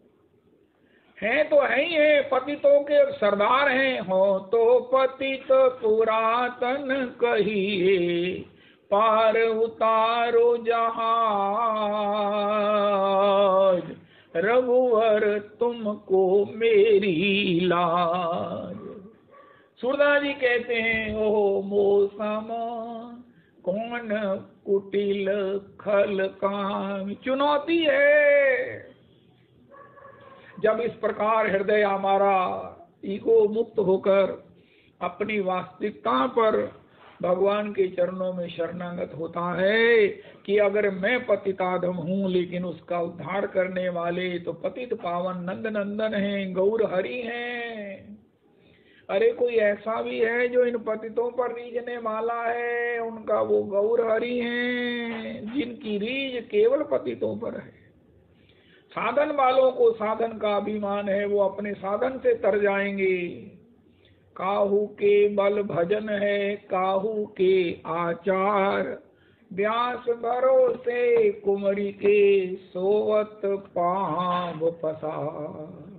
Speaker 1: हैं तो है ही है, पतितों के सरदार हैं। हो तो पतित पुरातन कहिए, पार उतारो जहाज, रघुवर तुमको मेरी लाज। सूरदास जी कहते हैं, ओ मौसम कौन कुटिल खल काम। चुनौती है जब इस प्रकार हृदय हमारा ईगो मुक्त होकर अपनी वास्तविकता पर भगवान के चरणों में शरणागत होता है कि अगर मैं पतिताधम हूँ, लेकिन उसका उद्धार करने वाले तो पतित पावन नंद नंदन हैं, गौर हरि हैं। अरे कोई ऐसा भी है जो इन पतितों पर रीझने वाला है, उनका वो गौर हरि हैं, जिनकी रीझ केवल पतितों पर है। साधन वालों को साधन का अभिमान है, वो अपने साधन से तर जाएंगे। काहू के बल भजन है, काहू के आचार, व्यास भरोसे कुमरी के सोवत पांव पसार।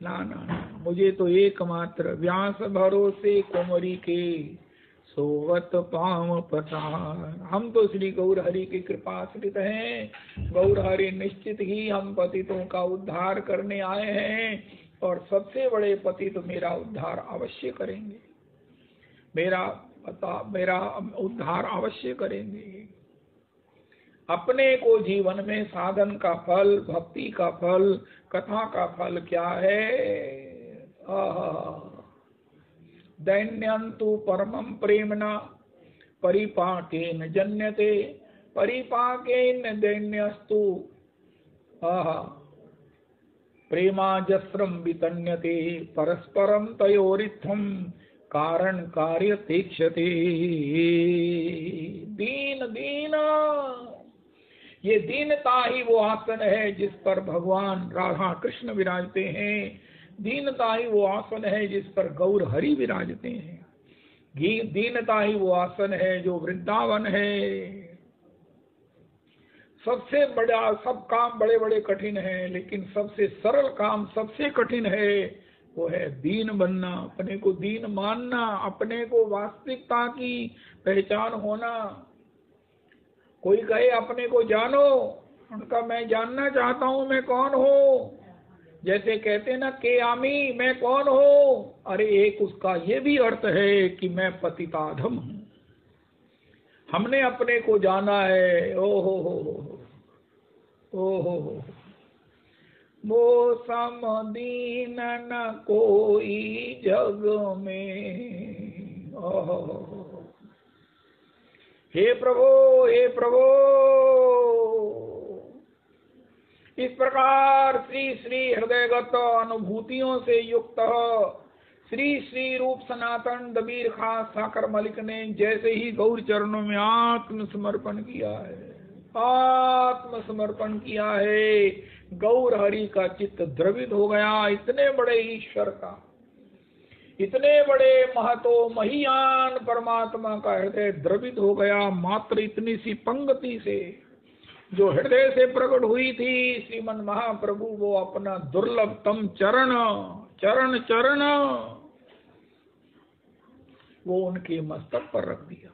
Speaker 1: ना ना ना, मुझे तो एकमात्र व्यास भरोसे कुमरी के सोवत पांव पसार। हम तो श्री गौर हरि की कृपा आश्रित हैं। गौर हरि निश्चित ही हम पतितों का उद्धार करने आए हैं, और सबसे बड़े पतित मेरा उद्धार अवश्य करेंगे, मेरा उद्धार अवश्य करेंगे। अपने को जीवन में साधन का फल, भक्ति का फल, कथा का फल क्या है? दैन्यंतु परमं प्रेमना परिपाकेन जन्यते, परिपाकेन दैन्यस्तु प्रेमाजस्रम वितन्यते, परस्परम तयोरित्थम कारण कार्य तीक्षते। दीन दीन, ये दीनता ही वो आसन है जिस पर भगवान राधा कृष्ण विराजते हैं। दीनता ही वो आसन है जिस पर गौर हरि विराजते हैं। दीनता ही वो आसन है जो वृंदावन है। सबसे बड़ा, सब काम बड़े बड़े कठिन हैं, लेकिन सबसे सरल काम, सबसे कठिन है वो है दीन बनना, अपने को दीन मानना, अपने को वास्तविकता की पहचान होना। कोई कहे अपने को जानो, उनका मैं जानना चाहता हूं मैं कौन हूं। जैसे कहते ना के आमी, मैं कौन हूं। अरे एक उसका ये भी अर्थ है कि मैं पतिताधम हूं। हमने अपने को जाना है। ओ हो वो समदीन न कोई जग में। ओहो, हे प्रभु, हे प्रभु। इस प्रकार श्री श्री हृदयगत अनुभूतियों से युक्त श्री श्री रूप सनातन दबीर खां साकर मलिक ने जैसे ही गौर चरणों में आत्मसमर्पण किया है, आत्मसमर्पण किया है, गौर हरि का चित्त द्रवित हो गया। इतने बड़े ईश्वर का, इतने बड़े महतो महियान परमात्मा का हृदय द्रवित हो गया मात्र इतनी सी पंक्ति से जो हृदय से प्रकट हुई थी। श्रीमन महाप्रभु वो अपना दुर्लभतम चरण चरण चरण वो उनके मस्तक पर रख दिया।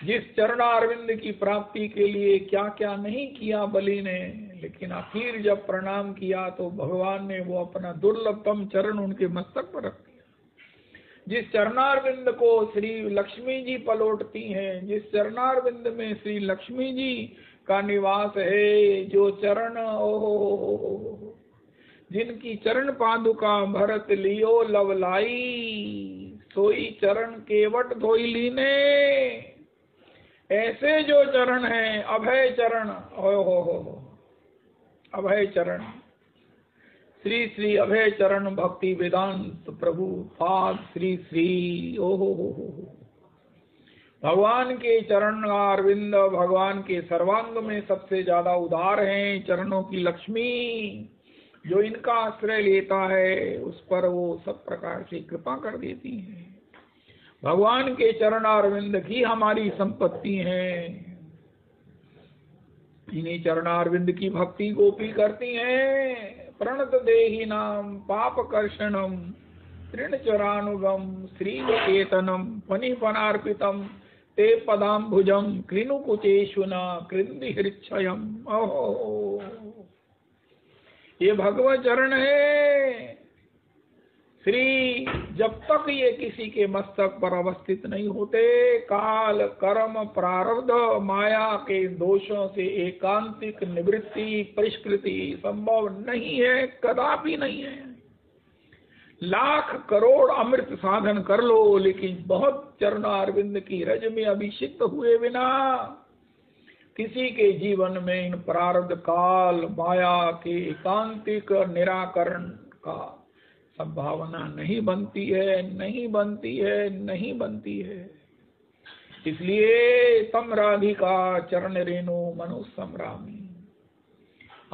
Speaker 1: जिस चरणारविंद की प्राप्ति के लिए क्या क्या नहीं किया बलि ने, लेकिन आखिर जब प्रणाम किया तो भगवान ने वो अपना दुर्लभतम चरण उनके मस्तक पर रख दिया। जिस चरणारविंद को श्री लक्ष्मी जी पलोटती हैं, जिस चरणारविंद में श्री लक्ष्मी जी का निवास है, जो चरण ओहो जिनकी चरण पादुका भरत लियो लवलाई, सोई चरण केवट धोई लीने। ऐसे जो चरण हैं, अभय चरण, ओहो अभय चरण, श्री श्री अभय चरण भक्ति वेदांत प्रभु पाद श्री श्री। ओहो भगवान के चरण अरविंद भगवान के सर्वांग में सबसे ज्यादा उदार हैं। चरणों की लक्ष्मी जो इनका आश्रय लेता है उस पर वो सब प्रकार से कृपा कर देती है। भगवान के चरण अरविंद की हमारी संपत्ति है। इन्हीं चरणारविंद की भक्ति गोपी करती हैं। प्रणत देहि नाम पाप कर्षणम तृण चरानुगम श्री चेतनम फनिफनार्पितम ते पदाम्भुजम कृनुकुचेशुना कृंदि हृच्छयम। ओहो ये भगवत चरण है। श्री जब तक ये किसी के मस्तक पर अवस्थित नहीं होते, काल कर्म प्रारब्ध माया के दोषों से एकांतिक निवृत्ति परिष्कृति संभव नहीं है, कदापि नहीं है। लाख करोड़ अमृत साधन कर लो, लेकिन बहुत चरणारविंद की रज में अभिषिक्त हुए बिना किसी के जीवन में इन प्रारब्ध काल माया के एकांतिक निराकरण का संभावना नहीं बनती है, नहीं बनती है, नहीं बनती है। इसलिए तम राधिका चरण रेणु मनु संग्रामी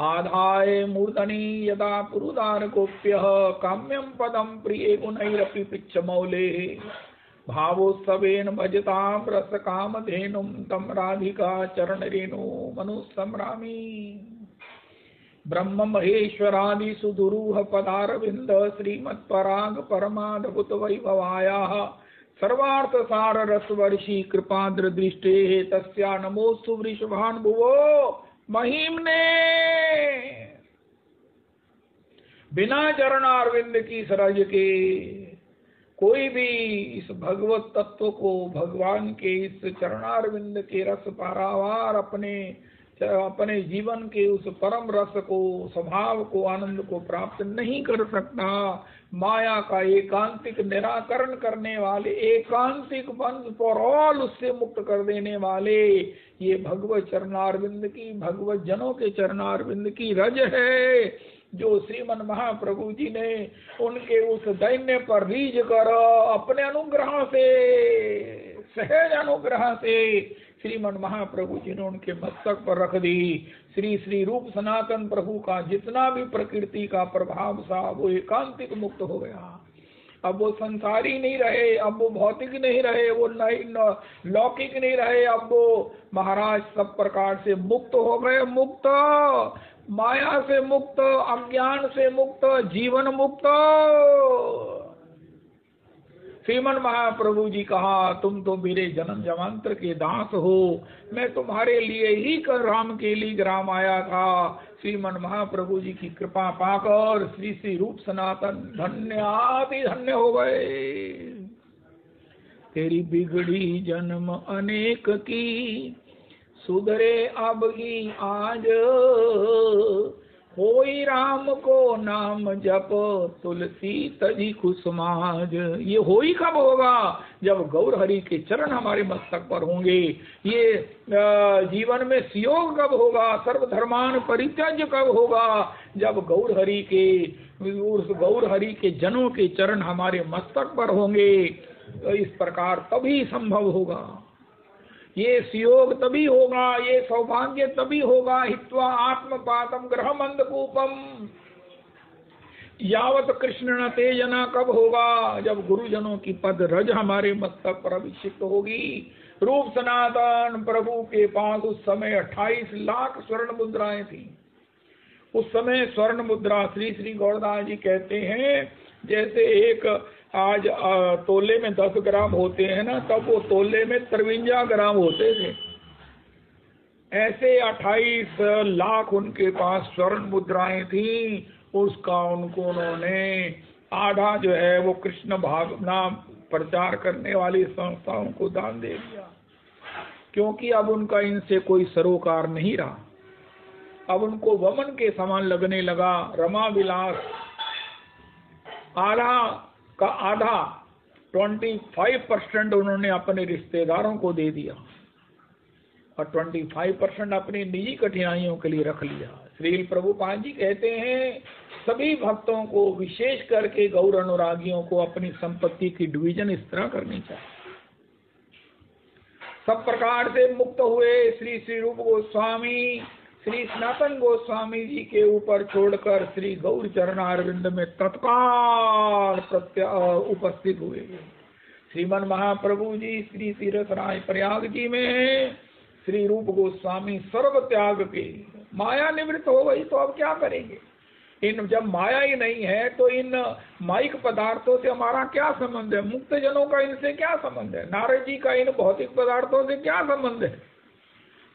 Speaker 1: आधाय मूर्धनि यदा पुरुदार गोप्य काम्यम पदम प्रिय गुणैरपि पिच्छमौले भावोत्सवेन भजताम रस काम धेनुम तम राधिका चरण रेणु मनु संग्रामी। ब्रह्म महेश्वरादि सुदुरूह पदारविंद श्रीमत्पराग परमाद्भुत वैभवाया सर्वार्थ सार रसवर्षि कृपाद्र दृष्टे तस्या नमोस्तु वृषभानुभुवो महिम्ने। बिना चरणारविंद की सरज के कोई भी इस भगवत तत्व को, भगवान के इस चरणारविंद के रस पारावार अपने जीवन के उस परम रस को, स्वभाव को, आनंद को प्राप्त नहीं कर सकता। माया का एकांतिक निराकरण करने वाले, एकांतिक वंश फॉर ऑल उससे मुक्त कर देने वाले ये भगवत चरणारविंद की, भगवत जनों के चरणारविंद की रज है, जो श्रीमन महाप्रभु जी ने उनके उस दैन्य पर रीझ कर अपने अनुग्रह से, सहज अनुग्रह से श्रीमन महाप्रभु जी ने उनके मस्तक पर रख दी। श्री श्री रूप सनातन प्रभु का जितना भी प्रकृति का प्रभाव था वो एकांतिक मुक्त हो गया। अब वो संसारी नहीं रहे, अब वो भौतिक नहीं रहे, वो लौकिक नहीं रहे, अब वो महाराज सब प्रकार से मुक्त हो गए। मुक्त, माया से मुक्त, अज्ञान से मुक्त, जीवन मुक्त। श्रीमन महाप्रभु जी कहा, तुम तो मेरे जन्म जन्मांतर के दास हो, मैं तुम्हारे लिए ही कर राम के लिए ग्राम आया था। श्रीमन महाप्रभु जी की कृपा पाकर श्री श्री रूप सनातन धन्य आदि धन्य हो गए। तेरी बिगड़ी जन्म अनेक की, सुधरे अब ही आज, होई राम को नाम जप, तुलसी तजी कुसुमाज। ये होई कब होगा? जब गौर हरि के चरण हमारे मस्तक पर होंगे। ये जीवन में सियोग कब होगा? सर्वधर्मान परित्यज्य कब होगा? जब गौर हरि के जनों के चरण हमारे मस्तक पर होंगे। तो इस प्रकार तभी संभव होगा, ये सियोग तभी होगा, ये सौभाग्य तभी होगा। हित्वा आत्मपातम ग्रहम अंधकूपम, यावत कृष्ण न तेजना कब होगा? जब गुरुजनों की पद रज हमारे मस्तक पर अभिषिक्त होगी। रूप सनातन प्रभु के पास उस समय 28 लाख स्वर्ण मुद्राएं थी। उस समय स्वर्ण मुद्रा, श्री श्री गौरदास जी कहते हैं, जैसे एक आज तोले में 10 ग्राम होते हैं ना, तब वो तोले में 53 ग्राम होते थे। ऐसे 28 लाख उनके पास स्वर्ण मुद्राएं थी। उसका उन्होंने आधा जो है वो कृष्ण भावना प्रचार करने वाली संस्थाओं को दान दे दिया, क्योंकि अब उनका इनसे कोई सरोकार नहीं रहा। अब उनको वमन के समान लगने लगा। रमा विलास आधा का आधा 25% उन्होंने अपने रिश्तेदारों को दे दिया और 25% अपनी निजी कठिनाइयों के लिए रख लिया। श्री प्रभुपाद जी कहते हैं, सभी भक्तों को, विशेष करके गौर अनुरागियों को, अपनी संपत्ति की डिवीजन इस तरह करनी चाहिए। सब प्रकार से मुक्त हुए श्री श्री रूप गोस्वामी श्री सनातन गोस्वामी जी के ऊपर छोड़कर श्री गौर चरणारविंद में तत्काल उपस्थित हुए। श्रीमन महाप्रभु जी श्री तीर्थ राय प्रयाग जी में श्री रूप गोस्वामी सर्व त्याग के, माया निवृत्त हो गई तो अब क्या करेंगे? जब माया ही नहीं है तो इन माइक पदार्थों से हमारा क्या संबंध है? मुक्त जनों का इनसे क्या संबंध है? नारद जी का इन भौतिक पदार्थों से क्या संबंध है?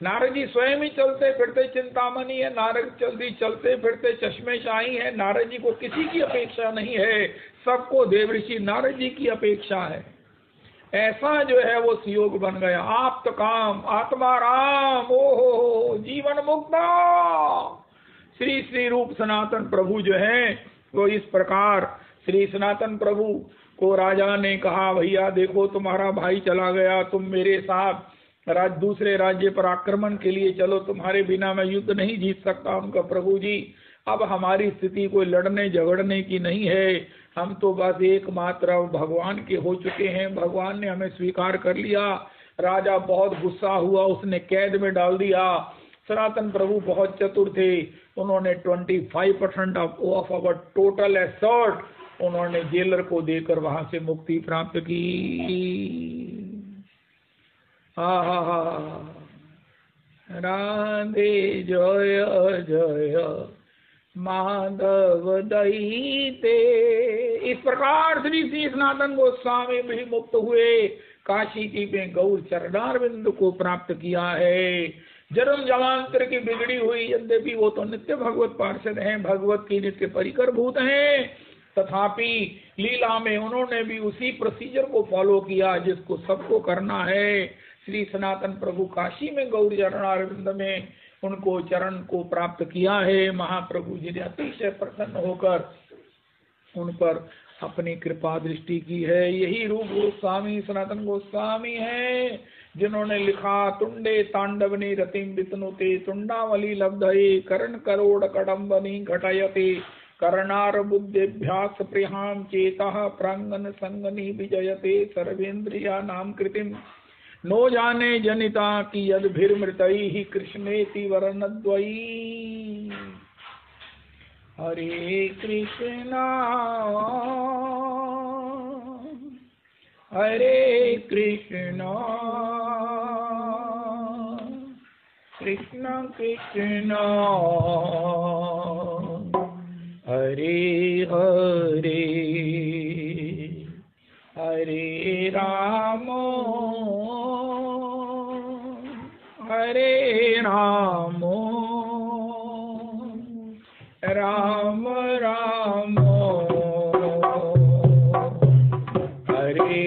Speaker 1: नारद जी स्वयं ही चलते फिरते चिंतामणि है, नारद जल्दी चलते फिरते चश्मेशाही है। नारद जी को किसी की अपेक्षा नहीं है, सबको देवऋषि नारद जी की अपेक्षा है। ऐसा जो है वो सियोग बन गया। आप्त काम आत्मा राम, ओ जीवन मुक्ता। श्री श्री रूप सनातन प्रभु जो है वो इस प्रकार, श्री सनातन प्रभु को राजा ने कहा, भैया देखो तुम्हारा भाई चला गया, तुम मेरे साथ दूसरे राज्य पर आक्रमण के लिए चलो, तुम्हारे बिना मैं युद्ध नहीं जीत सकता। उनका, प्रभु जी अब हमारी स्थिति कोई लड़ने झगड़ने की नहीं है, हम तो बस एकमात्र भगवान के हो चुके हैं, भगवान ने हमें स्वीकार कर लिया। राजा बहुत गुस्सा हुआ, उसने कैद में डाल दिया। सनातन प्रभु बहुत चतुर थे, उन्होंने 25% ऑफ अवर टोटल एसेट उन्होंने जेलर को देकर वहां से मुक्ति प्राप्त की। राधे जय जय माधव दईते। इस प्रकार श्री श्री सनातन गोस्वामी भी मुक्त हुए, काशी की में गौर चरणारविंद को प्राप्त किया है। जन्म जन्मांतर की बिगड़ी हुई यद्यपि वो तो नित्य भगवत पार्षद हैं, भगवत की नित्य परिकर भूत हैं, तथापि लीला में उन्होंने भी उसी प्रोसीजर को फॉलो किया जिसको सबको करना है। श्री सनातन प्रभु काशी में गौर चरणारविंद में उनको चरण को प्राप्त किया है। महाप्रभु जी ने अतिशय प्रसन्न होकर उन पर अपनी कृपा दृष्टि की है। यही रूप गोस्वामी सनातन गोस्वामी हैं जिन्होंने लिखा, तुंडे तांडवनी रतिम वितनुते तुंडावली लब्धये कर्ण करोड़ कदम्बनी घटयते कर्णार बुद्धिभ्यास प्रियाम चेतः प्रांगन संगनी विजयते सर्वेन्द्रिया नाम कृतिम नो जाने जनिता की यद्भिर्मृतई ही कृष्णेति वरनद्वयी। हरे कृष्णा हरे कृष्णा कृष्ण कृष्ण हरे हरे हरे राम हरे राम राम राम हरे हरे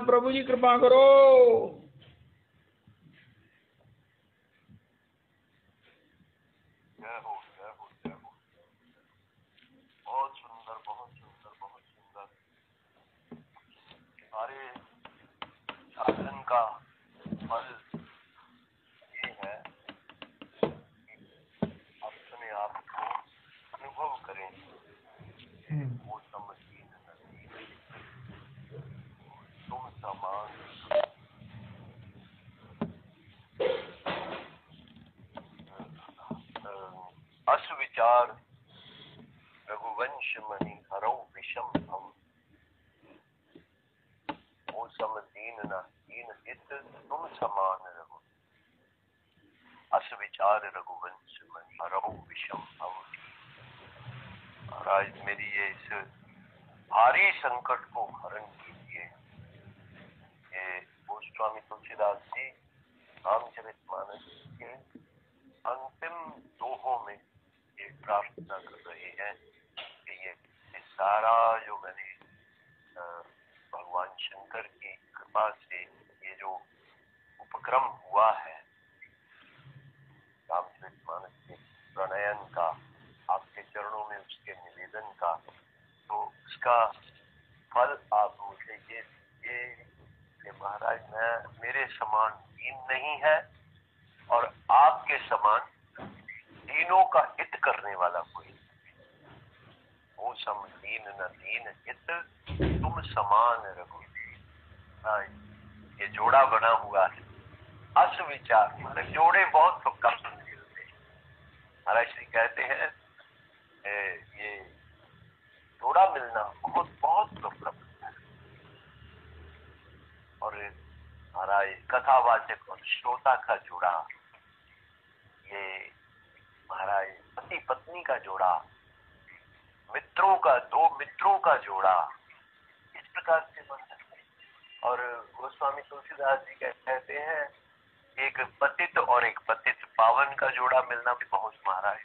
Speaker 1: प्रभु जी कृपा करो।
Speaker 2: बहुत सुंदर, बहुत सुंदर, बहुत सुंदर। हरे का फल ये है कि अपने आप को अनुभव करें। वो समझीन नसीब तुम समान अस विचार रघुवंश मणि हरौ विषम हम। वो समदीन न दीन हित तुम समान रघु। अस विचार रघुवंश मणि हरौ विषम हम। महाराज मेरी ये इस भारी संकट को हरण कीजिए। ये गोस्वामी तुलसीदास जी रामचरितमानस के अंतिम दोहों में ये प्रार्थना कर रहे हैं कि ये सारा जो मैंने भगवान शंकर की कृपा से ये जो उपक्रम हुआ है रामचरितमानस के प्रणयन का, आपके चरणों में उसके निवेदन का, तो उसका फल आप मुझे ये दीजिए कि महाराज मैं मेरे समान दीन नहीं है और आपके समान दीनों का हित करने वाला कोई। वो सम दीन न दीन हित तुम समान रघु। ये जोड़ा बना हुआ है। अस विचार मतलब जोड़े बहुत कम मिलते हैं। महाराज श्री कहते हैं ये जोड़ा मिलना बहुत बहुत दुर्लभ है। और महाराज कथावाचक और श्रोता का जोड़ा, ये महाराज पति पत्नी का जोड़ा, मित्रों का, दो मित्रों का जोड़ा, इस प्रकार से बन सकते हैं। और गोस्वामी तुलसीदास जी कहते हैं एक पतित और एक पतित पावन का जोड़ा मिलना भी बहुत महाराज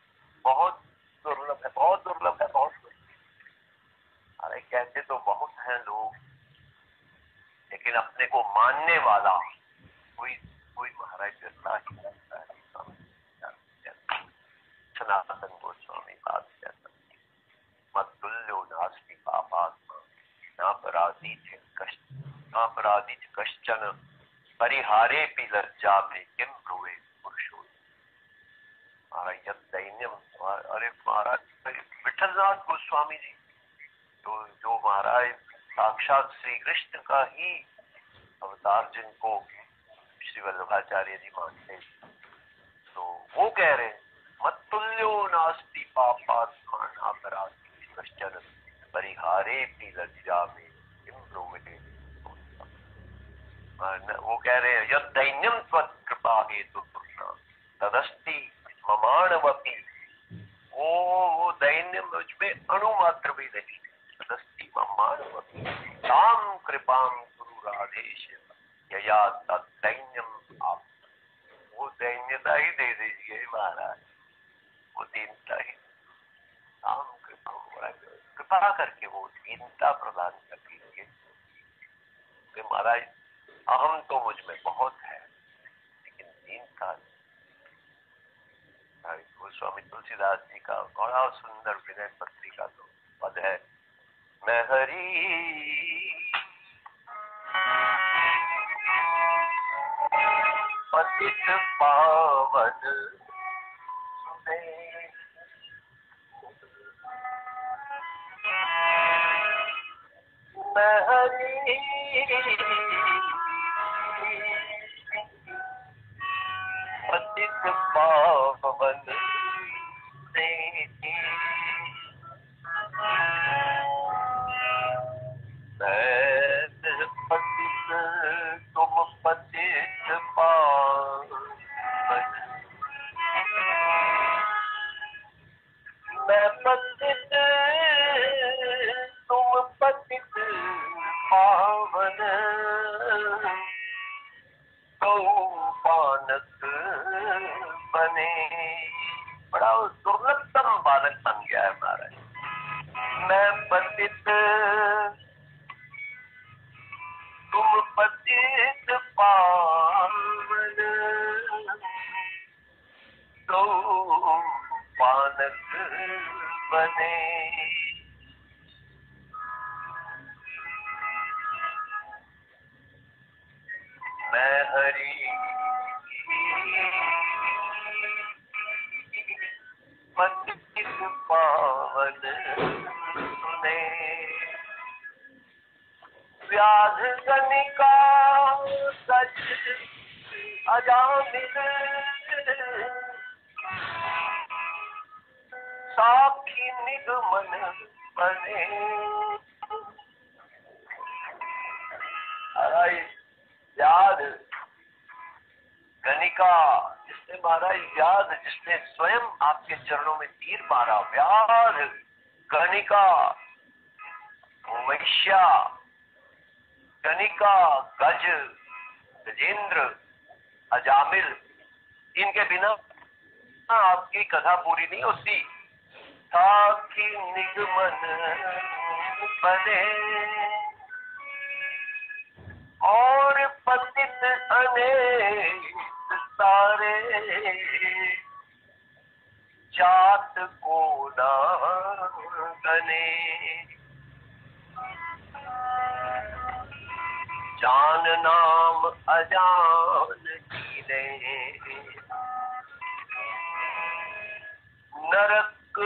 Speaker 2: बहुत दुर्लभ है, बहुत दुर्लभ है, बहुत दुर्लभ। अरे कहते तो बहुत हैं लोग, लेकिन अपने को मानने वाला कोई कोई महाराज करता ही रहता है। सनातन गोस्वामी बात कहता मतुल्यो नास्ति पापात्मा नापराधीत कश्चन परिहारे पि लज्जा में किम ब्रुवे पुरुषो। महाराज दैन्यम। अरे महाराज विठलनाथ गोस्वामी जी तो जो महाराज साक्षात श्री कृष्ण का ही अवतार, जिनको श्री वल्लभाचार्य जी मानते, तो वो कह रहे मतुल्यो नास्ति पापात्मा नापराधीत कश्चन परिहारे पि लज्जा में किम ब्रुवे। वो कह रहे हैं यद दैन्यम त्वत्कृपा हेतु तदस्ति ममाणवपि। वो दैन्य मुझ में अणुमात्र भी नहीं। तदस्ति ममाणवपि ताम कृपाम गुरु राधेश यया तदैन्यम आप। वो दैन्यता ही दे दीजिए महाराज, वो दीनता ही। ताम कृपा करके वो दीनता प्रदान कर दीजिए कि महाराज अहम तो मुझ में बहुत है, लेकिन दीनता। गोस्वामी तुलसीदास जी का बड़ा सुंदर विनय पत्रिका तो पद है। मैं हरि पतित पावन मैं हरि पतित पावन पतित तुम पतित पावन। मैं पतित तुम पतित पावन। बालक बने। बड़ा दुर्लभतम बालक बन गया है महाराज। मैं पतित तुम पतित पावन। तो बालक बने। पावन सुने। व्याध गनिका सच अजामिल साखी निगमन बने। व्याध गनिका जिसने मारा, व्याध जिसने स्वयं आपके चरणों में तीर मारा, व्याध गनिका वैश्या गनिका गज गजेंद्र अजामिल, इनके बिना आपकी कथा पूरी नहीं होती। साखी निगमन बने और पतित अनेक सारे जात को ना गने। जान नाम अजान कीने नरक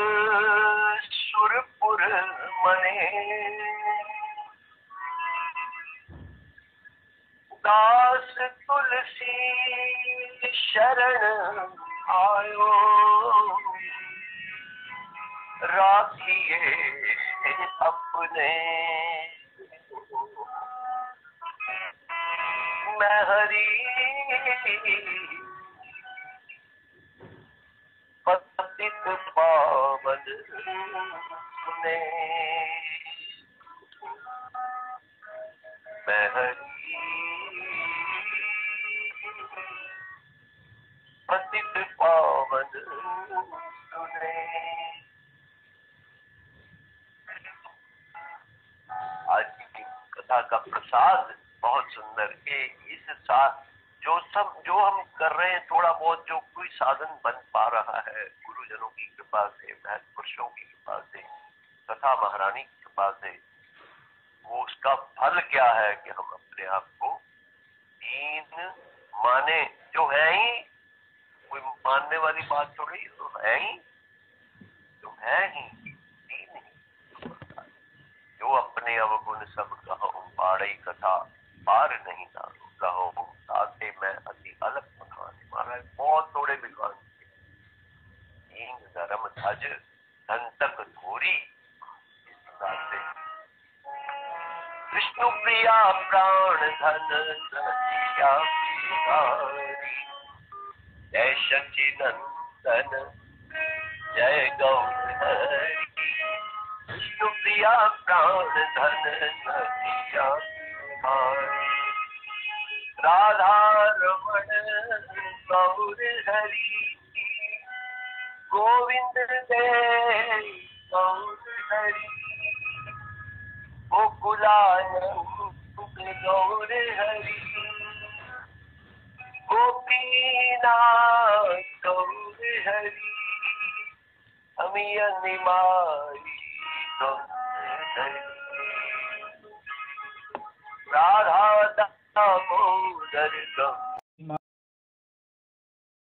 Speaker 2: सुरपुर मने। दास तुलसी शरण आयो राखिए अपने। मैं हरि पतित पावन सुने। मैं हरि पतित पावन सुने। आज की कथा का प्रसाद बहुत सुंदर है। इस साथ जो हम कर रहे हैं, थोड़ा बहुत जो कोई साधन बन पा रहा है गुरुजनों की कृपा से, महत्व पुरुषों की कृपा से, कथा महारानी की कृपा से, वो उसका फल क्या है कि हम अपने आप को तीन माने, जो है ही, कोई मानने वाली बात थोड़ी, तो है ही, जो है ही तीन ही। जो अपने अवगुण सब कहो पाड़ई कथा पार नहीं डालो कहो ताते मैं अति अलग बखाने। महाराज बहुत थोड़े विद्वान हींग धर्म धज धन तक थोड़ी। विष्णु प्रिया प्राण धन नदिया बिहारी जय सच्चिनंदन जय गौरी। विष्णु प्रिया प्राण धन नदिया बिहारी राधा रमण गौर हरि गोविंद देव गौर हरि गोकुलानंद गौर हरि गोपीनाथ गौर हरि अमिया निमाई गौर हरि राधा दामोदर गौर